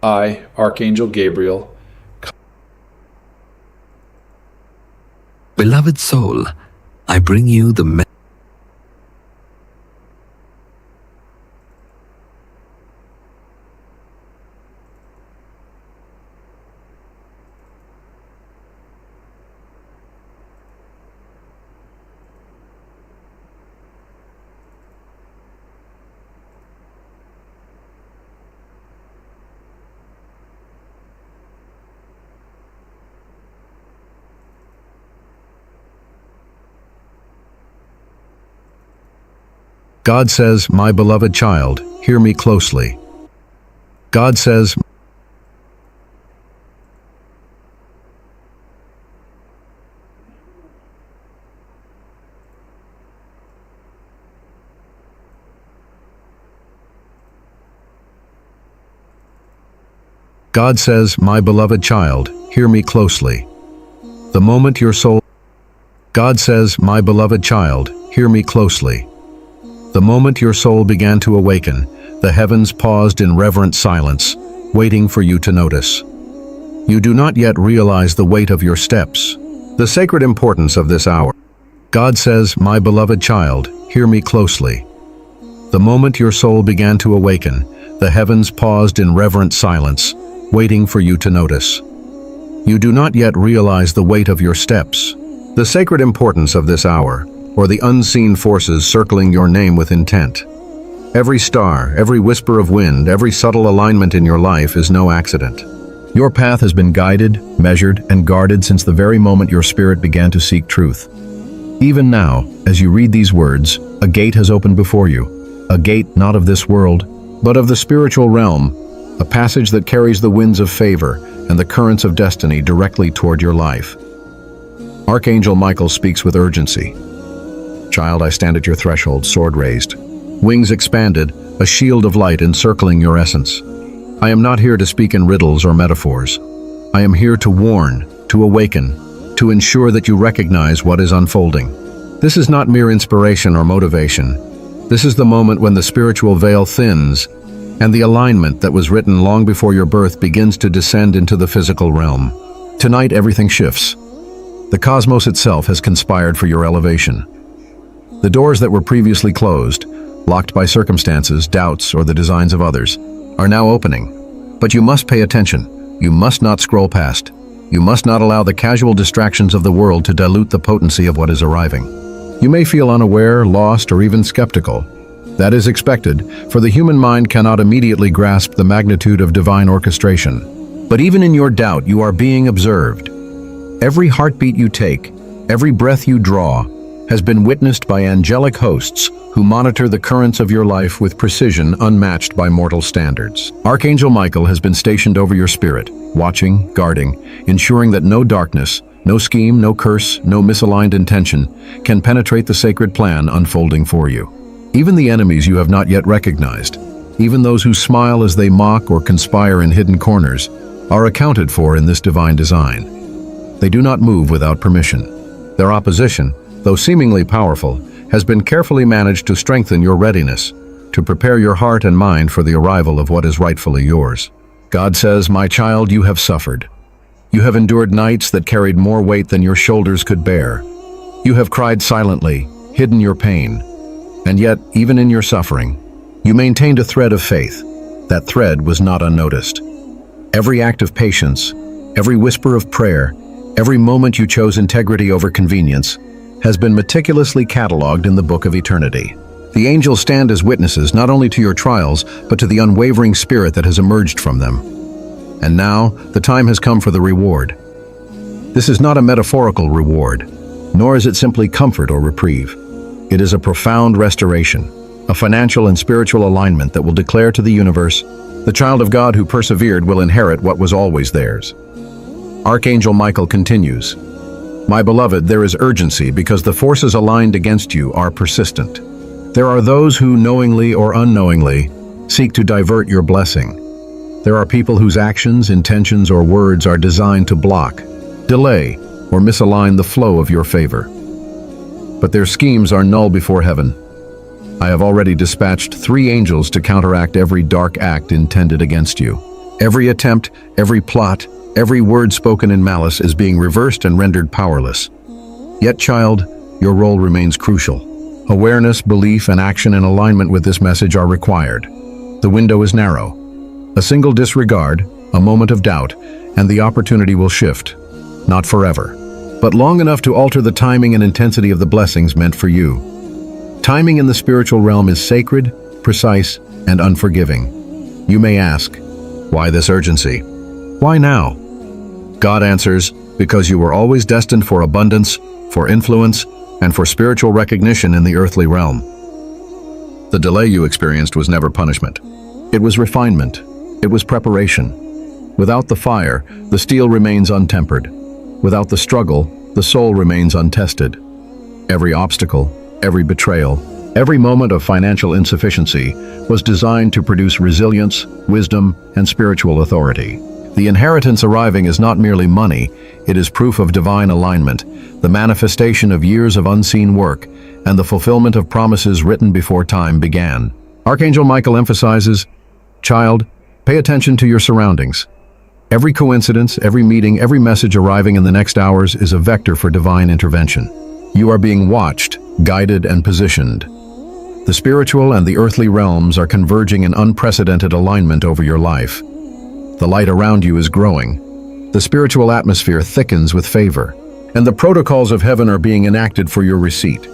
I, Archangel Gabriel, Beloved soul, I bring you the God says, "My beloved child, hear me closely." God says, God says, "My beloved child, hear me closely." The moment your soul God says, "My beloved child, hear me closely." The moment your soul began to awaken, the heavens paused in reverent silence, waiting for you to notice. You do not yet realize the weight of your steps, the sacred importance of this hour. God says, "My beloved child, hear me closely." The moment your soul began to awaken, the heavens paused in reverent silence, waiting for you to notice. You do not yet realize the weight of your steps, the sacred importance of this hour, or the unseen forces circling your name with intent. Every star, every whisper of wind, every subtle alignment in your life is no accident. Your path has been guided, measured, and guarded since the very moment your spirit began to seek truth. Even now, as you read these words, a gate has opened before you, a gate not of this world, but of the spiritual realm, a passage that carries the winds of favor and the currents of destiny directly toward your life. Archangel Michael speaks with urgency. Child, I stand at your threshold, sword raised, wings expanded, a shield of light encircling your essence. I am not here to speak in riddles or metaphors. I am here to warn, to awaken, to ensure that you recognize what is unfolding. This is not mere inspiration or motivation. This is the moment when the spiritual veil thins and the alignment that was written long before your birth begins to descend into the physical realm. Tonight, everything shifts. The cosmos itself has conspired for your elevation. The doors that were previously closed, locked by circumstances, doubts, or the designs of others, are now opening. But you must pay attention. You must not scroll past. You must not allow the casual distractions of the world to dilute the potency of what is arriving. You may feel unaware, lost, or even skeptical. That is expected, for the human mind cannot immediately grasp the magnitude of divine orchestration. But even in your doubt, you are being observed. Every heartbeat you take, every breath you draw, has been witnessed by angelic hosts who monitor the currents of your life with precision unmatched by mortal standards. Archangel Michael has been stationed over your spirit, watching, guarding, ensuring that no darkness, no scheme, no curse, no misaligned intention can penetrate the sacred plan unfolding for you. Even the enemies you have not yet recognized, even those who smile as they mock or conspire in hidden corners, are accounted for in this divine design. They do not move without permission. Their opposition, though seemingly powerful, has been carefully managed to strengthen your readiness, to prepare your heart and mind for the arrival of what is rightfully yours. God says, "My child, you have suffered. You have endured nights that carried more weight than your shoulders could bear. You have cried silently, hidden your pain. And yet, even in your suffering, you maintained a thread of faith. That thread was not unnoticed. Every act of patience, every whisper of prayer, every moment you chose integrity over convenience, has been meticulously cataloged in the book of eternity. The angels stand as witnesses not only to your trials, but to the unwavering spirit that has emerged from them. And now, the time has come for the reward. This is not a metaphorical reward, nor is it simply comfort or reprieve. It is a profound restoration, a financial and spiritual alignment that will declare to the universe, the child of God who persevered will inherit what was always theirs. Archangel Michael continues, "My beloved, there is urgency because the forces aligned against you are persistent. There are those who, knowingly or unknowingly, seek to divert your blessing. There are people whose actions, intentions, or words are designed to block, delay, or misalign the flow of your favor. But their schemes are null before heaven. I have already dispatched 3 angels to counteract every dark act intended against you. Every attempt, every plot, every word spoken in malice is being reversed and rendered powerless. Yet, child, your role remains crucial. Awareness, belief, and action in alignment with this message are required. The window is narrow. A single disregard, a moment of doubt, and the opportunity will shift. Not forever, but long enough to alter the timing and intensity of the blessings meant for you. Timing in the spiritual realm is sacred, precise, and unforgiving. You may ask, why this urgency? Why now? God answers, because you were always destined for abundance, for influence, and for spiritual recognition in the earthly realm. The delay you experienced was never punishment. It was refinement. It was preparation. Without the fire, the steel remains untempered. Without the struggle, the soul remains untested. Every obstacle, every betrayal, every moment of financial insufficiency was designed to produce resilience, wisdom, and spiritual authority. The inheritance arriving is not merely money, it is proof of divine alignment, the manifestation of years of unseen work, and the fulfillment of promises written before time began. Archangel Michael emphasizes, child, pay attention to your surroundings. Every coincidence, every meeting, every message arriving in the next hours is a vector for divine intervention. You are being watched, guided, and positioned. The spiritual and the earthly realms are converging in unprecedented alignment over your life. The light around you is growing. The spiritual atmosphere thickens with favor, and the protocols of heaven are being enacted for your receipt.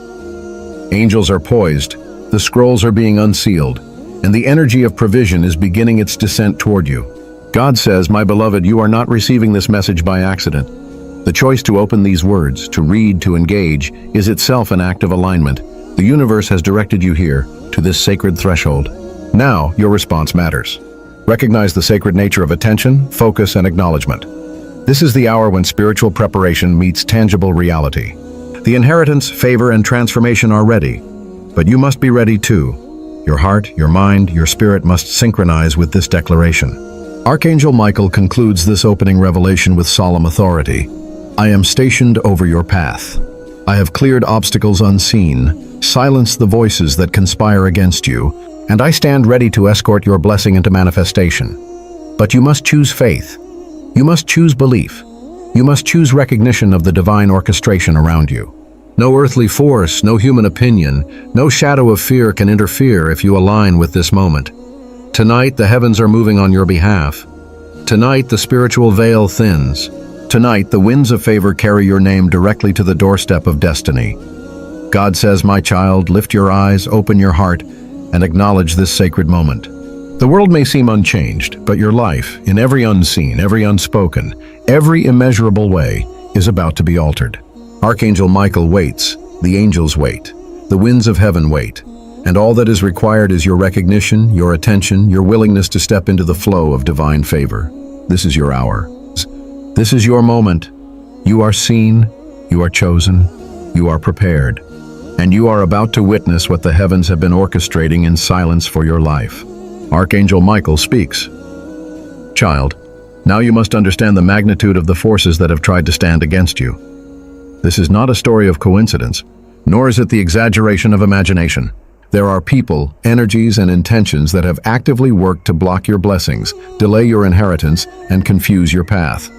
Angels are poised, the scrolls are being unsealed, and the energy of provision is beginning its descent toward you. God says, my beloved, you are not receiving this message by accident. The choice to open these words, to read, to engage, is itself an act of alignment. The universe has directed you here, to this sacred threshold. Now, your response matters. Recognize the sacred nature of attention, focus, and acknowledgement. This is the hour when spiritual preparation meets tangible reality. The inheritance, favor, and transformation are ready, but you must be ready too. Your heart, your mind, your spirit must synchronize with this declaration. Archangel Michael concludes this opening revelation with solemn authority. I am stationed over your path. I have cleared obstacles unseen, silenced the voices that conspire against you, and I stand ready to escort your blessing into manifestation. But you must choose faith. You must choose belief. You must choose recognition of the divine orchestration around you. No earthly force, no human opinion, no shadow of fear can interfere if you align with this moment. Tonight, the heavens are moving on your behalf. Tonight, the spiritual veil thins. Tonight, the winds of favor carry your name directly to the doorstep of destiny. God says, my child, lift your eyes, open your heart, and acknowledge this sacred moment. The world may seem unchanged, but your life, in every unseen, every unspoken, every immeasurable way, is about to be altered. Archangel Michael waits, the angels wait, the winds of heaven wait, and all that is required is your recognition, your attention, your willingness to step into the flow of divine favor. This is your hour. This is your moment. You are seen, you are chosen, you are prepared, and you are about to witness what the heavens have been orchestrating in silence for your life. Archangel Michael speaks. Child, now you must understand the magnitude of the forces that have tried to stand against you. This is not a story of coincidence, nor is it the exaggeration of imagination. There are people, energies, and intentions that have actively worked to block your blessings, delay your inheritance, and confuse your path.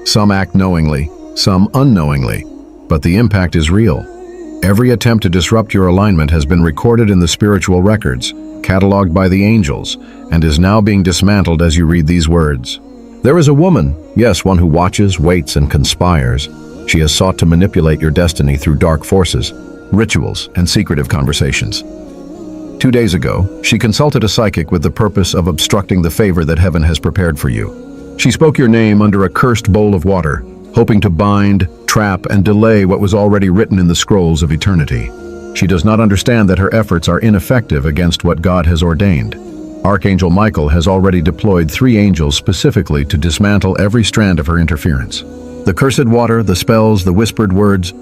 Some act knowingly, some unknowingly, but the impact is real. Every attempt to disrupt your alignment has been recorded in the spiritual records, cataloged by the angels, and is now being dismantled as you read these words. There is a woman, yes, one who watches, waits, and conspires. She has sought to manipulate your destiny through dark forces, rituals, and secretive conversations. 2 days ago, she consulted a psychic with the purpose of obstructing the favor that heaven has prepared for you. She spoke your name under a cursed bowl of water, hoping to bind, trap, and delay what was already written in the scrolls of eternity. She does not understand that her efforts are ineffective against what God has ordained. Archangel Michael has already deployed 3 angels specifically to dismantle every strand of her interference. The cursed water, the spells, the whispered words,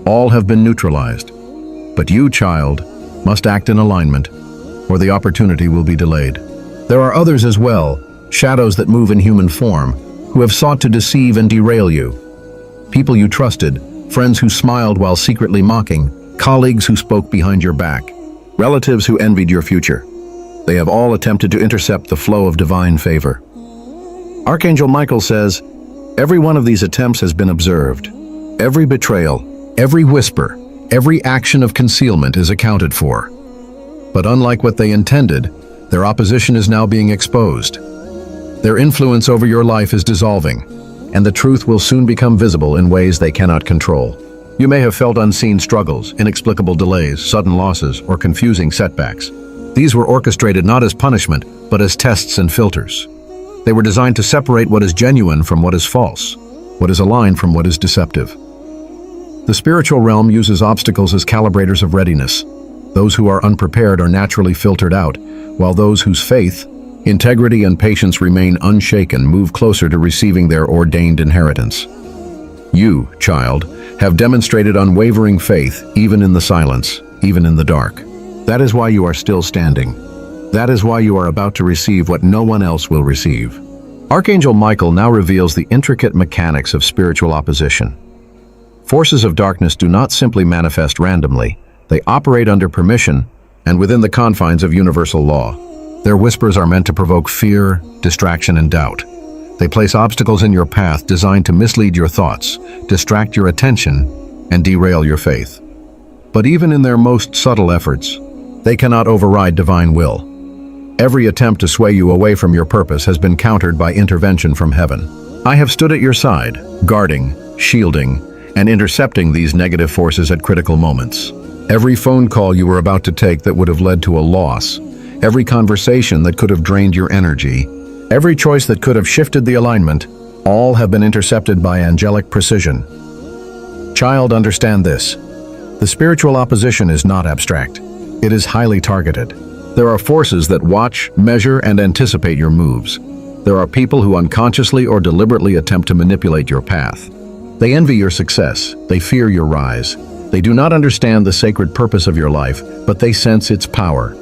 all have been neutralized. But you, child, must act in alignment, or the opportunity will be delayed. There are others as well, shadows that move in human form, who have sought to deceive and derail you. People you trusted, friends who smiled while secretly mocking, colleagues who spoke behind your back, relatives who envied your future. They have all attempted to intercept the flow of divine favor. Archangel Michael says, every one of these attempts has been observed. Every betrayal, every whisper, every action of concealment is accounted for. But unlike what they intended, their opposition is now being exposed. Their influence over your life is dissolving, and the truth will soon become visible in ways they cannot control. You may have felt unseen struggles, inexplicable delays, sudden losses, or confusing setbacks. These were orchestrated not as punishment, but as tests and filters. They were designed to separate what is genuine from what is false, what is aligned from what is deceptive. The spiritual realm uses obstacles as calibrators of readiness. Those who are unprepared are naturally filtered out, while those whose faith, integrity, and patience remain unshaken move closer to receiving their ordained inheritance. You, child, have demonstrated unwavering faith even in the silence, even in the dark. That is why you are still standing. That is why you are about to receive what no one else will receive. Archangel Michael now reveals the intricate mechanics of spiritual opposition. Forces of darkness do not simply manifest randomly. They operate under permission and within the confines of universal law. Their whispers are meant to provoke fear, distraction, and doubt. They place obstacles in your path designed to mislead your thoughts, distract your attention, and derail your faith. But even in their most subtle efforts, they cannot override divine will. Every attempt to sway you away from your purpose has been countered by intervention from heaven. I have stood at your side, guarding, shielding, and intercepting these negative forces at critical moments. Every phone call you were about to take that would have led to a loss, every conversation that could have drained your energy, every choice that could have shifted the alignment, all have been intercepted by angelic precision. Child, understand this. The spiritual opposition is not abstract. It is highly targeted. There are forces that watch, measure, and anticipate your moves. There are people who unconsciously or deliberately attempt to manipulate your path. They envy your success. They fear your rise. They do not understand the sacred purpose of your life, but they sense its power.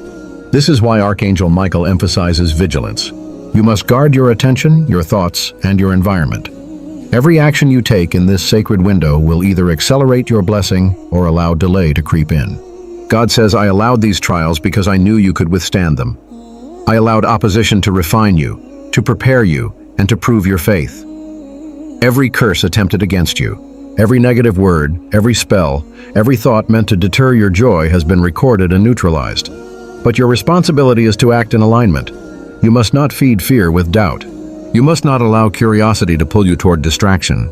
This is why Archangel Michael emphasizes vigilance. You must guard your attention, your thoughts, and your environment. Every action you take in this sacred window will either accelerate your blessing or allow delay to creep in. God says, I allowed these trials because I knew you could withstand them. I allowed opposition to refine you, to prepare you, and to prove your faith. Every curse attempted against you, every negative word, every spell, every thought meant to deter your joy has been recorded and neutralized. But your responsibility is to act in alignment. You must not feed fear with doubt. You must not allow curiosity to pull you toward distraction.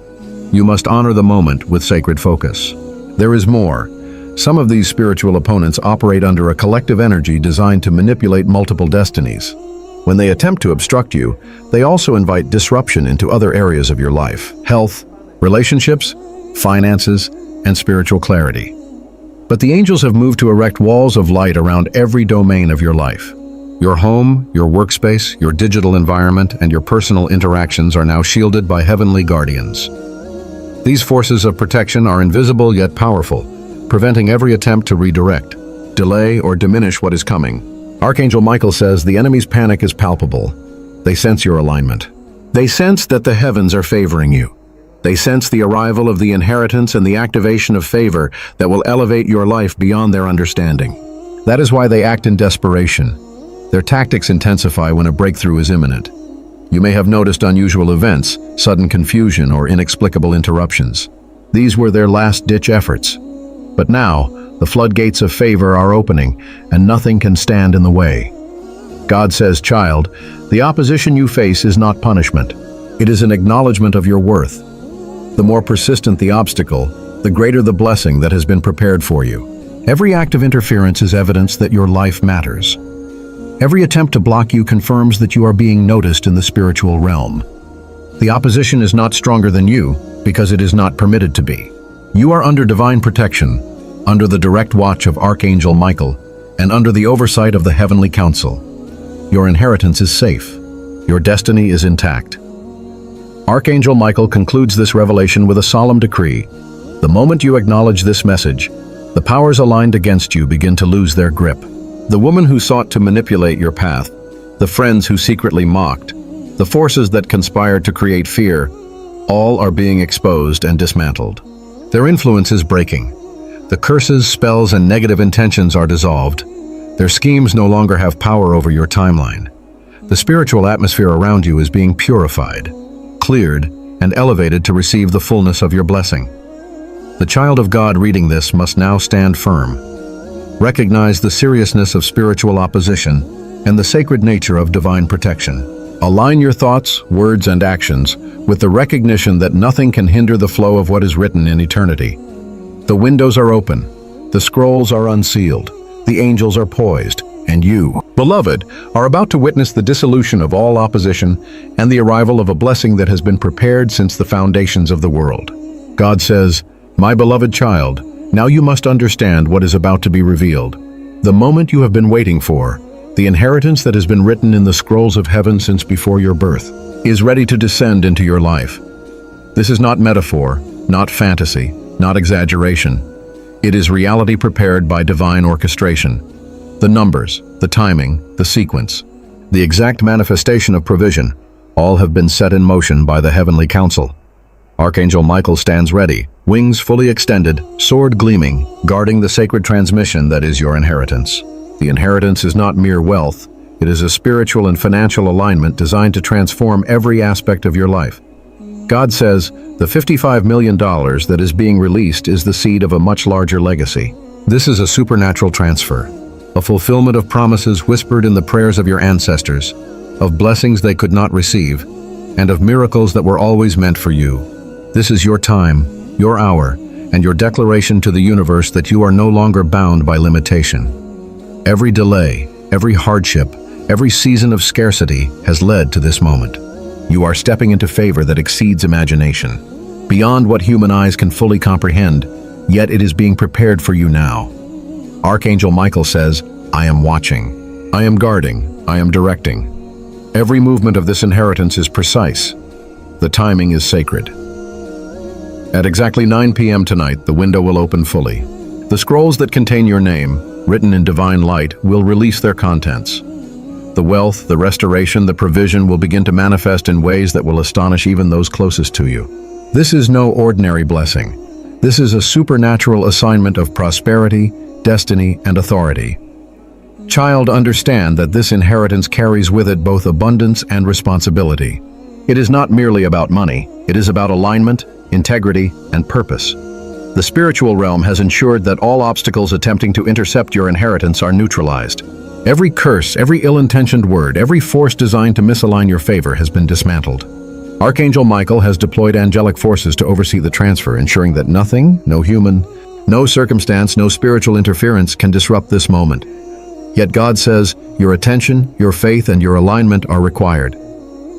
You must honor the moment with sacred focus. There is more. Some of these spiritual opponents operate under a collective energy designed to manipulate multiple destinies. When they attempt to obstruct you, they also invite disruption into other areas of your life: health, relationships, finances, and spiritual clarity. But the angels have moved to erect walls of light around every domain of your life. Your home, your workspace, your digital environment, and your personal interactions are now shielded by heavenly guardians. These forces of protection are invisible yet powerful, preventing every attempt to redirect, delay, or diminish what is coming. Archangel Michael says the enemy's panic is palpable. They sense your alignment. They sense that the heavens are favoring you. They sense the arrival of the inheritance and the activation of favor that will elevate your life beyond their understanding. That is why they act in desperation. Their tactics intensify when a breakthrough is imminent. You may have noticed unusual events, sudden confusion, or inexplicable interruptions. These were their last-ditch efforts. But now, the floodgates of favor are opening, and nothing can stand in the way. God says, child, the opposition you face is not punishment. It is an acknowledgement of your worth. The more persistent the obstacle, the greater the blessing that has been prepared for you. Every act of interference is evidence that your life matters. Every attempt to block you confirms that you are being noticed in the spiritual realm. The opposition is not stronger than you because it is not permitted to be. You are under divine protection, under the direct watch of Archangel Michael, and under the oversight of the Heavenly Council. Your inheritance is safe. Your destiny is intact. Archangel Michael concludes this revelation with a solemn decree. The moment you acknowledge this message, the powers aligned against you begin to lose their grip. The woman who sought to manipulate your path, the friends who secretly mocked, the forces that conspired to create fear, all are being exposed and dismantled. Their influence is breaking. The curses, spells, and negative intentions are dissolved. Their schemes no longer have power over your timeline. The spiritual atmosphere around you is being purified, cleared, and elevated to receive the fullness of your blessing. The child of God reading this must now stand firm. Recognize the seriousness of spiritual opposition and the sacred nature of divine protection. Align your thoughts, words, and actions with the recognition that nothing can hinder the flow of what is written in eternity. The windows are open, the scrolls are unsealed, the angels are poised, and you, beloved, are about to witness the dissolution of all opposition and the arrival of a blessing that has been prepared since the foundations of the world. God says, "My beloved child, now you must understand what is about to be revealed. The moment you have been waiting for, the inheritance that has been written in the scrolls of heaven since before your birth, is ready to descend into your life. This is not metaphor, not fantasy, not exaggeration. It is reality prepared by divine orchestration. The numbers, the timing, the sequence, the exact manifestation of provision, all have been set in motion by the heavenly council. Archangel Michael stands ready, wings fully extended, sword gleaming, guarding the sacred transmission that is your inheritance. The inheritance is not mere wealth, it is a spiritual and financial alignment designed to transform every aspect of your life. God says, the $55 million that is being released is the seed of a much larger legacy. This is a supernatural transfer, a fulfillment of promises whispered in the prayers of your ancestors, of blessings they could not receive, and of miracles that were always meant for you. This is your time, your hour, and your declaration to the universe that you are no longer bound by limitation. Every delay, every hardship, every season of scarcity has led to this moment. You are stepping into favor that exceeds imagination, beyond what human eyes can fully comprehend, yet it is being prepared for you now. Archangel Michael says, "I am watching, I am guarding, I am directing." Every movement of this inheritance is precise. The timing is sacred. At exactly 9 p.m. tonight, the window will open fully. The scrolls that contain your name, written in divine light, will release their contents. The wealth, the restoration, the provision will begin to manifest in ways that will astonish even those closest to you. This is no ordinary blessing. This is a supernatural assignment of prosperity, destiny, and authority. Child, understand that this inheritance carries with it both abundance and responsibility. It is not merely about money, it is about alignment, integrity, and purpose. The spiritual realm has ensured that all obstacles attempting to intercept your inheritance are neutralized. Every curse, every ill-intentioned word, every force designed to misalign your favor has been dismantled. Archangel Michael has deployed angelic forces to oversee the transfer, ensuring that nothing, no human, no circumstance, no spiritual interference can disrupt this moment. Yet God says, your attention, your faith, and your alignment are required.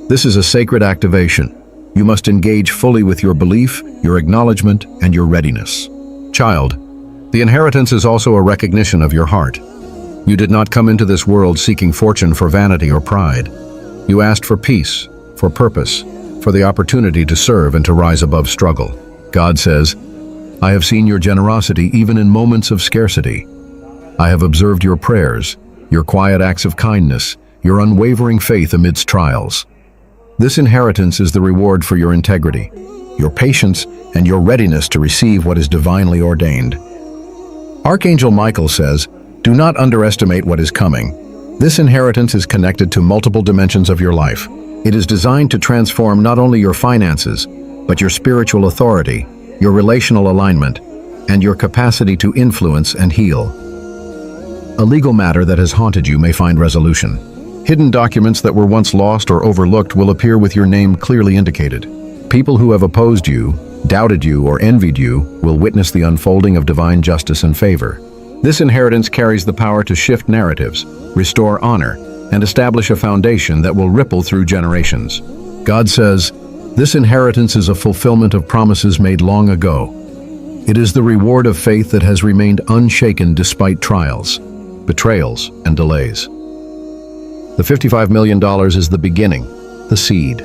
This is a sacred activation. You must engage fully with your belief, your acknowledgement, and your readiness. Child, the inheritance is also a recognition of your heart. You did not come into this world seeking fortune for vanity or pride. You asked for peace, for purpose, for the opportunity to serve and to rise above struggle. God says, I have seen your generosity even in moments of scarcity. I have observed your prayers, your quiet acts of kindness, your unwavering faith amidst trials. This inheritance is the reward for your integrity, your patience, and your readiness to receive what is divinely ordained. Archangel Michael says, do not underestimate what is coming. This inheritance is connected to multiple dimensions of your life. It is designed to transform not only your finances, but your spiritual authority, your relational alignment, and your capacity to influence and heal. A legal matter that has haunted you may find resolution. Hidden documents that were once lost or overlooked will appear with your name clearly indicated. People who have opposed you, doubted you, or envied you will witness the unfolding of divine justice and favor. This inheritance carries the power to shift narratives, restore honor, and establish a foundation that will ripple through generations. God says, this inheritance is a fulfillment of promises made long ago. It is the reward of faith that has remained unshaken despite trials, betrayals, and delays. The $55 million is the beginning, the seed.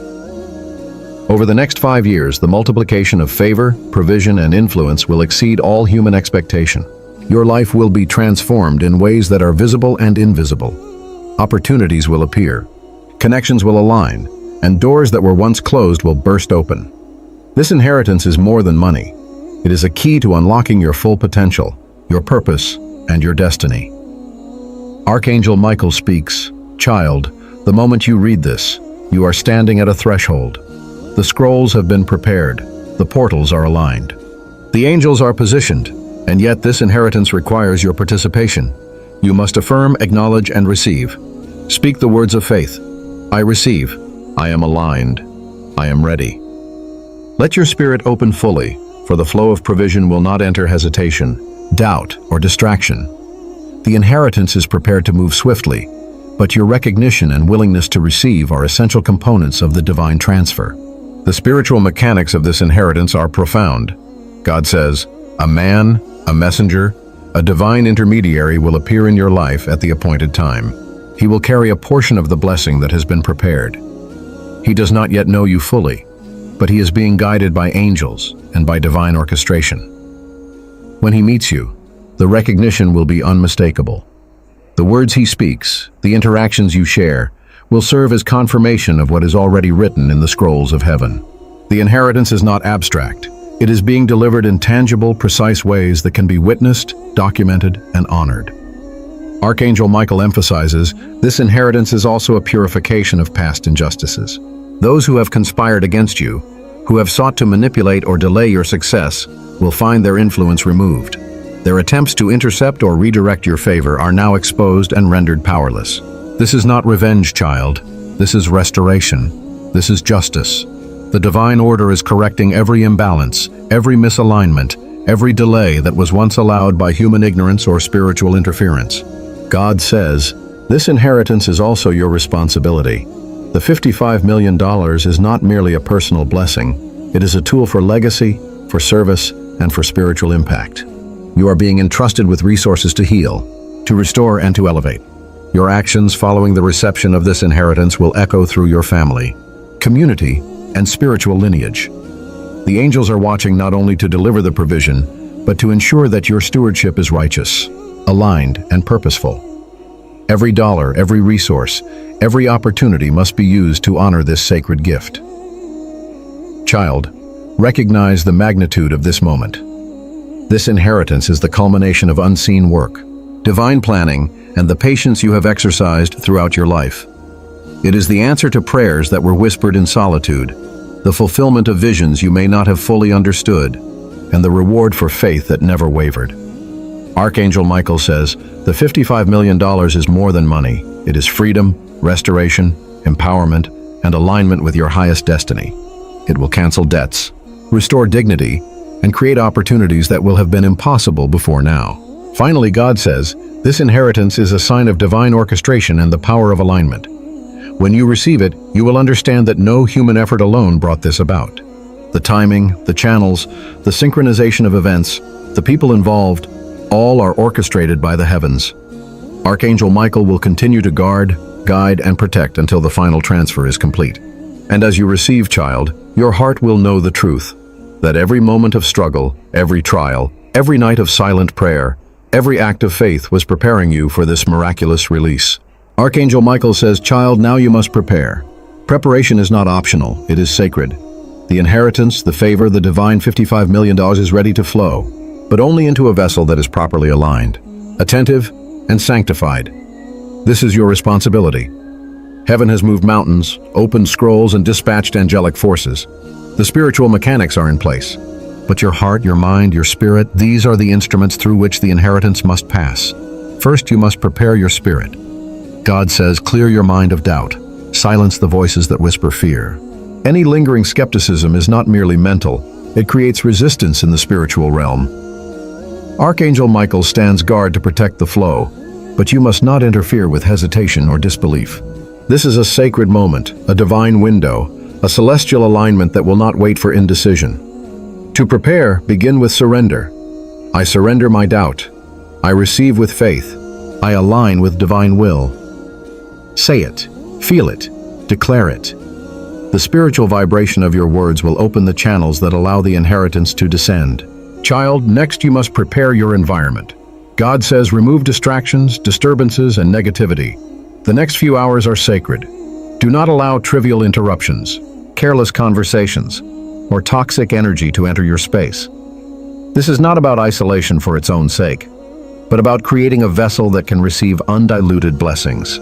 Over the next 5 years, the multiplication of favor, provision, and influence will exceed all human expectation. Your life will be transformed in ways that are visible and invisible. Opportunities will appear, connections will align, and doors that were once closed will burst open. This inheritance is more than money. It is a key to unlocking your full potential, your purpose, and your destiny. Archangel Michael speaks, child, The moment you read this, you are standing at a threshold. The scrolls have been prepared. The portals are aligned. The angels are positioned, and yet this inheritance requires your participation. You must affirm, acknowledge, and receive. Speak the words of faith. I receive. I am aligned. I am ready. Let your spirit open fully, for the flow of provision will not enter hesitation, doubt, or distraction. The inheritance is prepared to move swiftly, but your recognition and willingness to receive are essential components of the divine transfer. The spiritual mechanics of this inheritance are profound. God says, a man, a messenger, a divine intermediary will appear in your life at the appointed time. He will carry a portion of the blessing that has been prepared. He does not yet know you fully, but he is being guided by angels and by divine orchestration. When he meets you, the recognition will be unmistakable. The words he speaks, the interactions you share, will serve as confirmation of what is already written in the scrolls of heaven. The inheritance is not abstract. It is being delivered in tangible, precise ways that can be witnessed, documented, and honored. Archangel Michael emphasizes, this inheritance is also a purification of past injustices. Those who have conspired against you, who have sought to manipulate or delay your success, will find their influence removed. Their attempts to intercept or redirect your favor are now exposed and rendered powerless. This is not revenge, child. This is restoration. This is justice. The divine order is correcting every imbalance, every misalignment, every delay that was once allowed by human ignorance or spiritual interference. God says, this inheritance is also your responsibility. The $55 million is not merely a personal blessing. It is a tool for legacy, for service, and for spiritual impact. You are being entrusted with resources to heal, to restore, and to elevate. Your actions following the reception of this inheritance will echo through your family, community, and spiritual lineage. The angels are watching not only to deliver the provision, but to ensure that your stewardship is righteous, aligned, and purposeful. Every dollar, every resource, every opportunity must be used to honor this sacred gift. Child, recognize the magnitude of this moment. This inheritance is the culmination of unseen work, divine planning, and the patience you have exercised throughout your life. It is the answer to prayers that were whispered in solitude, the fulfillment of visions you may not have fully understood, and the reward for faith that never wavered. Archangel Michael says, the $55 million is more than money. It is freedom, restoration, empowerment, and alignment with your highest destiny. It will cancel debts, restore dignity, and create opportunities that will have been impossible before now. Finally, God says, this inheritance is a sign of divine orchestration and the power of alignment. When you receive it, you will understand that no human effort alone brought this about. The timing, the channels, the synchronization of events, the people involved, all are orchestrated by the heavens. Archangel Michael will continue to guard, guide, and protect until the final transfer is complete. And as you receive, child, your heart will know the truth, that every moment of struggle, every trial, every night of silent prayer, every act of faith was preparing you for this miraculous release. Archangel Michael says, child, now you must prepare. Preparation is not optional, it is sacred. The inheritance, the favor, the divine $55 million is ready to flow, but only into a vessel that is properly aligned, attentive, and sanctified. This is your responsibility. Heaven has moved mountains, opened scrolls, and dispatched angelic forces. The spiritual mechanics are in place, but your heart, your mind, your spirit, these are the instruments through which the inheritance must pass. First, you must prepare your spirit. God says, clear your mind of doubt, silence the voices that whisper fear. Any lingering skepticism is not merely mental, it creates resistance in the spiritual realm. Archangel Michael stands guard to protect the flow, but you must not interfere with hesitation or disbelief. This is a sacred moment, a divine window, a celestial alignment that will not wait for indecision. To prepare, begin with surrender. I surrender my doubt. I receive with faith. I align with divine will. Say it, feel it, declare it. The spiritual vibration of your words will open the channels that allow the inheritance to descend. Child, next you must prepare your environment. God says remove distractions, disturbances, and negativity. The next few hours are sacred. Do not allow trivial interruptions, careless conversations, or toxic energy to enter your space. This is not about isolation for its own sake, but about creating a vessel that can receive undiluted blessings.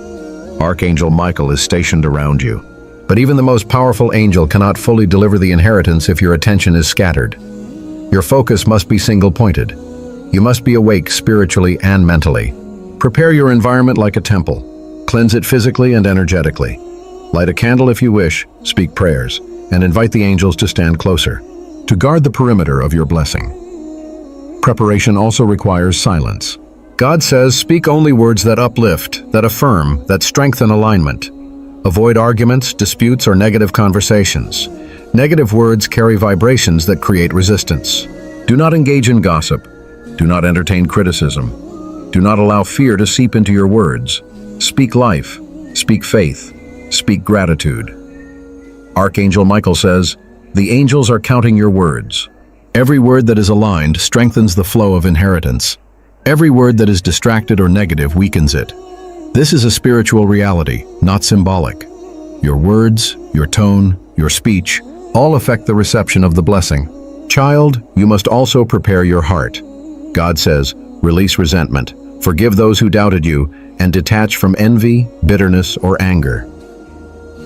Archangel Michael is stationed around you. But even the most powerful angel cannot fully deliver the inheritance if your attention is scattered. Your focus must be single-pointed. You must be awake spiritually and mentally. Prepare your environment like a temple. Cleanse it physically and energetically. Light a candle if you wish, speak prayers, and invite the angels to stand closer, to guard the perimeter of your blessing. Preparation also requires silence. God says, speak only words that uplift, that affirm, that strengthen alignment. Avoid arguments, disputes, or negative conversations. Negative words carry vibrations that create resistance. Do not engage in gossip. Do not entertain criticism. Do not allow fear to seep into your words. Speak life. Speak faith. Speak gratitude. Archangel Michael says, the angels are counting your words. Every word that is aligned strengthens the flow of inheritance. Every word that is distracted or negative weakens it. This is a spiritual reality, not symbolic. Your words, your tone, your speech, all affect the reception of the blessing. Child, you must also prepare your heart. God says, release resentment, forgive those who doubted you, and detach from envy, bitterness, or anger.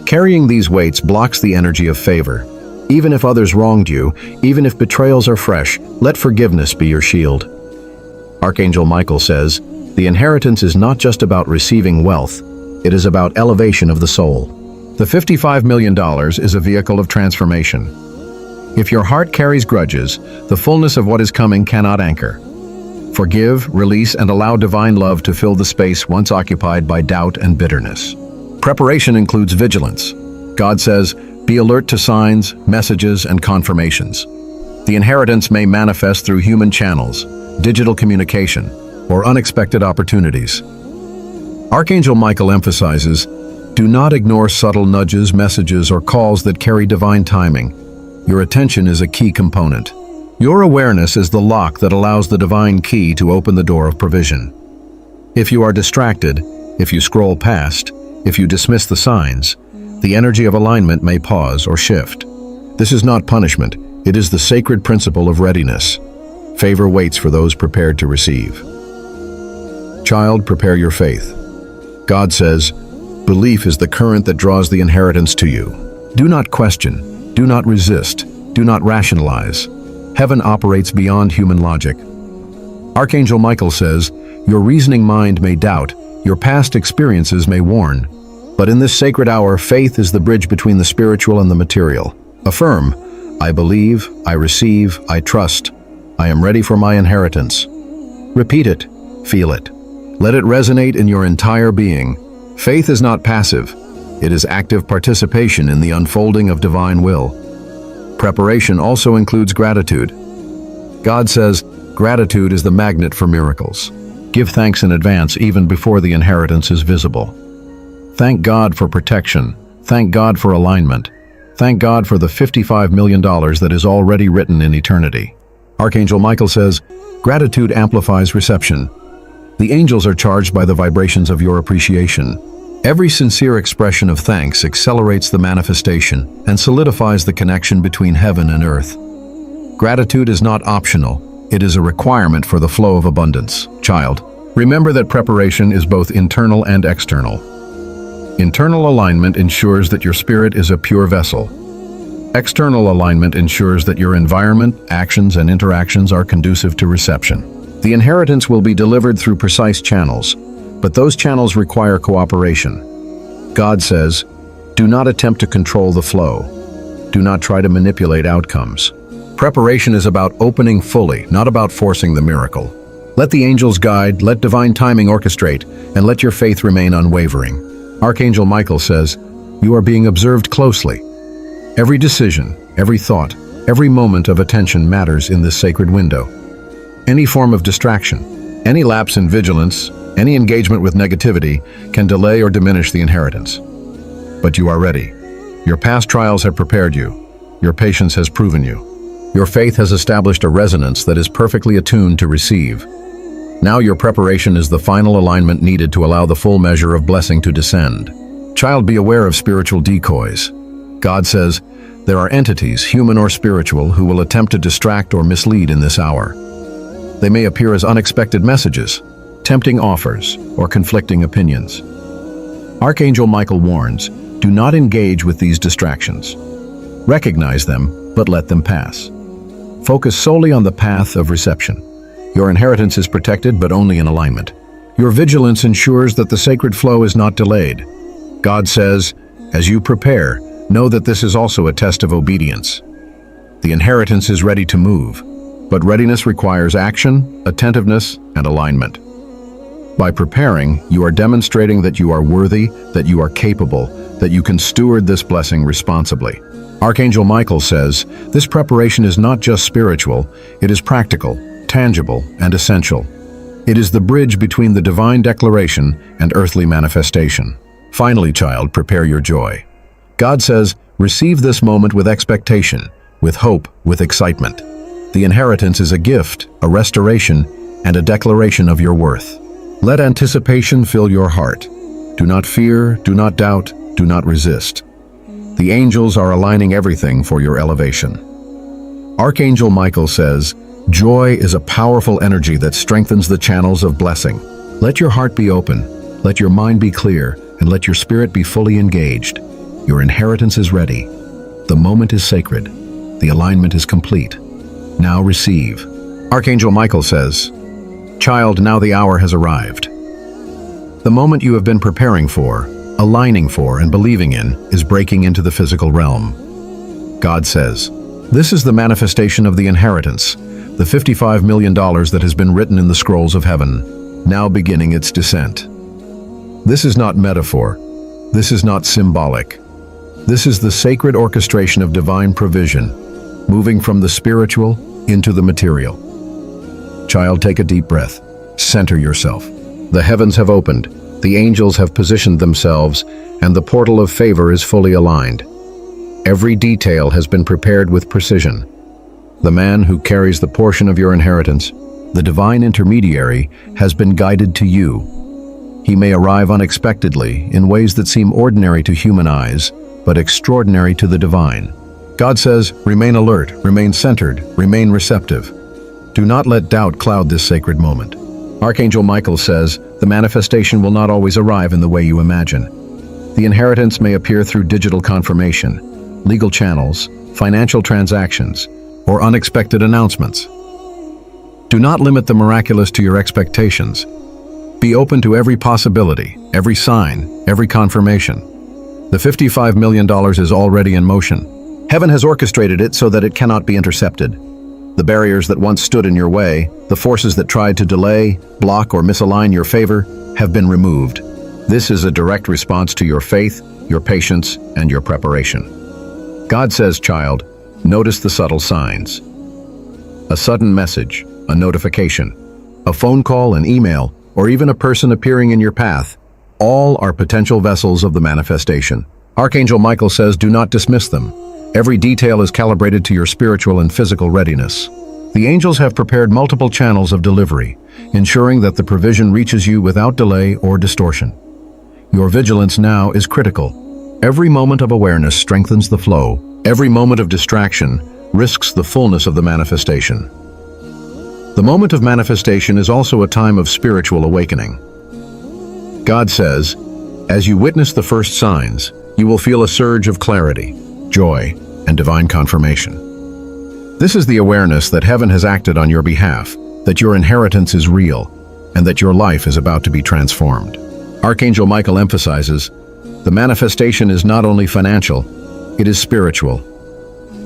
Carrying these weights blocks the energy of favor. Even if others wronged you, even if betrayals are fresh, let forgiveness be your shield. Archangel Michael says, the inheritance is not just about receiving wealth, it is about elevation of the soul. The $55 million is a vehicle of transformation. If your heart carries grudges, the fullness of what is coming cannot anchor. Forgive, release, and allow divine love to fill the space once occupied by doubt and bitterness. Preparation includes vigilance. God says, be alert to signs, messages, and confirmations. The inheritance may manifest through human channels, digital communication, or unexpected opportunities. Archangel Michael emphasizes, do not ignore subtle nudges, messages, or calls that carry divine timing. Your attention is a key component. Your awareness is the lock that allows the divine key to open the door of provision. If you are distracted, if you scroll past, if you dismiss the signs, the energy of alignment may pause or shift. This is not punishment, it is the sacred principle of readiness. Favor waits for those prepared to receive. Child, prepare your faith. God says, belief is the current that draws the inheritance to you. Do not question, do not resist, do not rationalize. Heaven operates beyond human logic. Archangel Michael says, your reasoning mind may doubt, your past experiences may warn, but in this sacred hour, faith is the bridge between the spiritual and the material. Affirm, I believe, I receive, I trust. I am ready for my inheritance. Repeat it, feel it. Let it resonate in your entire being. Faith is not passive. It is active participation in the unfolding of divine will. Preparation also includes gratitude. God says, gratitude is the magnet for miracles. Give thanks in advance even before the inheritance is visible. Thank God for protection. Thank God for alignment. Thank God for the $55 million that is already written in eternity. Archangel Michael says, gratitude amplifies reception. The angels are charged by the vibrations of your appreciation. Every sincere expression of thanks accelerates the manifestation and solidifies the connection between heaven and earth. Gratitude is not optional, it is a requirement for the flow of abundance. Child, remember that preparation is both internal and external. Internal alignment ensures that your spirit is a pure vessel. External alignment ensures that your environment, actions, and interactions are conducive to reception. The inheritance will be delivered through precise channels, but those channels require cooperation. God says, do not attempt to control the flow. Do not try to manipulate outcomes. Preparation is about opening fully, not about forcing the miracle. Let the angels guide, let divine timing orchestrate, and let your faith remain unwavering. Archangel Michael says, you are being observed closely. Every decision, every thought, every moment of attention matters in this sacred window. Any form of distraction, any lapse in vigilance, any engagement with negativity can delay or diminish the inheritance. But you are ready. Your past trials have prepared you. Your patience has proven you. Your faith has established a resonance that is perfectly attuned to receive. Now your preparation is the final alignment needed to allow the full measure of blessing to descend. Child, be aware of spiritual decoys. God says, there are entities, human or spiritual, who will attempt to distract or mislead in this hour. They may appear as unexpected messages, tempting offers, or conflicting opinions. Archangel Michael warns, do not engage with these distractions. Recognize them, but let them pass. Focus solely on the path of reception. Your inheritance is protected, but only in alignment. Your vigilance ensures that the sacred flow is not delayed. God says, as you prepare, know that this is also a test of obedience. The inheritance is ready to move, but readiness requires action, attentiveness, and alignment. By preparing, you are demonstrating that you are worthy, that you are capable, that you can steward this blessing responsibly. Archangel Michael says, this preparation is not just spiritual, it is practical, tangible, and essential. It is the bridge between the divine declaration and earthly manifestation. Finally, child, prepare your joy. God says, receive this moment with expectation, with hope, with excitement. The inheritance is a gift, a restoration, and a declaration of your worth. Let anticipation fill your heart. Do not fear, do not doubt, do not resist. The angels are aligning everything for your elevation. Archangel Michael says, joy is a powerful energy that strengthens the channels of blessing. Let your heart be open, let your mind be clear, and let your spirit be fully engaged. Your inheritance is ready. The moment is sacred. The alignment is complete. Now receive. Archangel Michael says, child, now the hour has arrived. The moment you have been preparing for, aligning for, and believing in is breaking into the physical realm. God says, this is the manifestation of the inheritance, the $55 million that has been written in the scrolls of heaven, now beginning its descent. This is not metaphor. This is not symbolic. This is the sacred orchestration of divine provision, moving from the spiritual into the material. Child, take a deep breath. Center yourself. The heavens have opened, the angels have positioned themselves, and the portal of favor is fully aligned. Every detail has been prepared with precision. The man who carries the portion of your inheritance, the divine intermediary, has been guided to you. He may arrive unexpectedly in ways that seem ordinary to human eyes, but extraordinary to the divine. God says, remain alert, remain centered, remain receptive. Do not let doubt cloud this sacred moment. Archangel Michael says, the manifestation will not always arrive in the way you imagine. The inheritance may appear through digital confirmation, legal channels, financial transactions, or unexpected announcements. Do not limit the miraculous to your expectations. Be open to every possibility, every sign, every confirmation. The $55 million is already in motion. Heaven has orchestrated it so that it cannot be intercepted. The barriers that once stood in your way, the forces that tried to delay, block, or misalign your favor, have been removed. This is a direct response to your faith, your patience, and your preparation. God says, child, notice the subtle signs. A sudden message, a notification, a phone call, an email, or even a person appearing in your path, all are potential vessels of the manifestation. Archangel Michael says, do not dismiss them. Every detail is calibrated to your spiritual and physical readiness. The angels have prepared multiple channels of delivery, ensuring that the provision reaches you without delay or distortion. Your vigilance now is critical. Every moment of awareness strengthens the flow. Every moment of distraction risks the fullness of the manifestation. The moment of manifestation is also a time of spiritual awakening. God says, as you witness the first signs, you will feel a surge of clarity, joy, and divine confirmation. This is the awareness that heaven has acted on your behalf, that your inheritance is real, and that your life is about to be transformed. Archangel Michael emphasizes, the manifestation is not only financial, it is spiritual.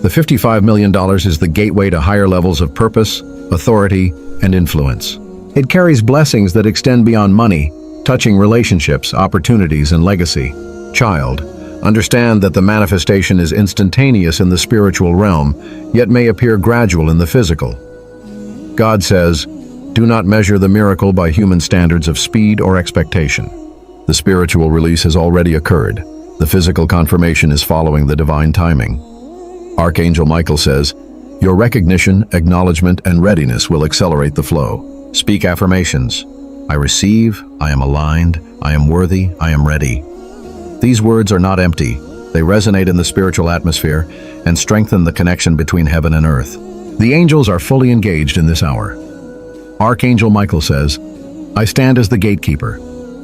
The $55 million is the gateway to higher levels of purpose, authority, and influence. It carries blessings that extend beyond money, touching relationships, opportunities, and legacy. Child, understand that the manifestation is instantaneous in the spiritual realm, yet may appear gradual in the physical. God says, do not measure the miracle by human standards of speed or expectation. The spiritual release has already occurred. The physical confirmation is following the divine timing. Archangel Michael says, your recognition, acknowledgement, and readiness will accelerate the flow. Speak affirmations. I receive, I am aligned, I am worthy, I am ready. These words are not empty. They resonate in the spiritual atmosphere and strengthen the connection between heaven and earth. The angels are fully engaged in this hour. Archangel Michael says, I stand as the gatekeeper,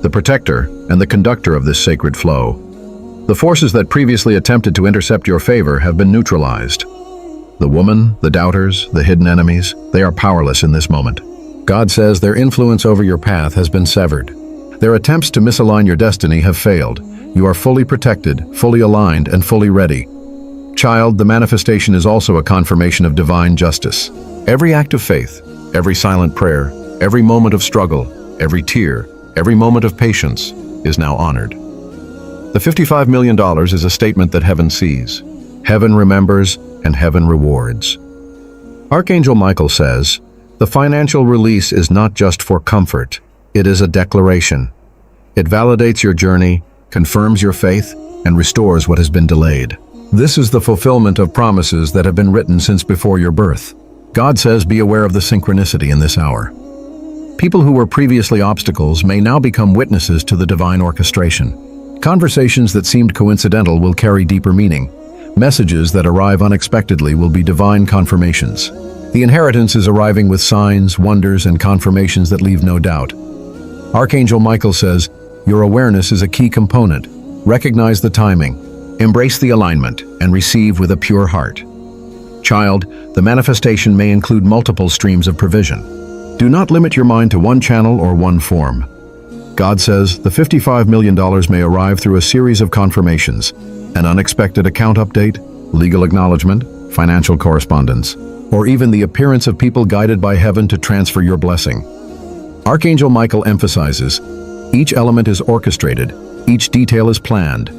the protector and the conductor of this sacred flow. The forces that previously attempted to intercept your favor have been neutralized. The woman, the doubters, the hidden enemies, they are powerless in this moment. God says their influence over your path has been severed. Their attempts to misalign your destiny have failed. You are fully protected, fully aligned, and fully ready. Child, the manifestation is also a confirmation of divine justice. Every act of faith, every silent prayer, every moment of struggle, every tear, every moment of patience is now honored. The $55 million is a statement that heaven sees. Heaven remembers and heaven rewards. Archangel Michael says, the financial release is not just for comfort, it is a declaration. It validates your journey, confirms your faith, and restores what has been delayed. This is the fulfillment of promises that have been written since before your birth. God says, be aware of the synchronicity in this hour. People who were previously obstacles may now become witnesses to the divine orchestration. Conversations that seemed coincidental will carry deeper meaning. Messages that arrive unexpectedly will be divine confirmations. The inheritance is arriving with signs, wonders, and confirmations that leave no doubt. Archangel Michael says, your awareness is a key component. Recognize the timing, embrace the alignment, and receive with a pure heart. Child, the manifestation may include multiple streams of provision. Do not limit your mind to one channel or one form. God says the $55 million may arrive through a series of confirmations, an unexpected account update, legal acknowledgement, financial correspondence, or even the appearance of people guided by heaven to transfer your blessing. Archangel Michael emphasizes, each element is orchestrated, each detail is planned,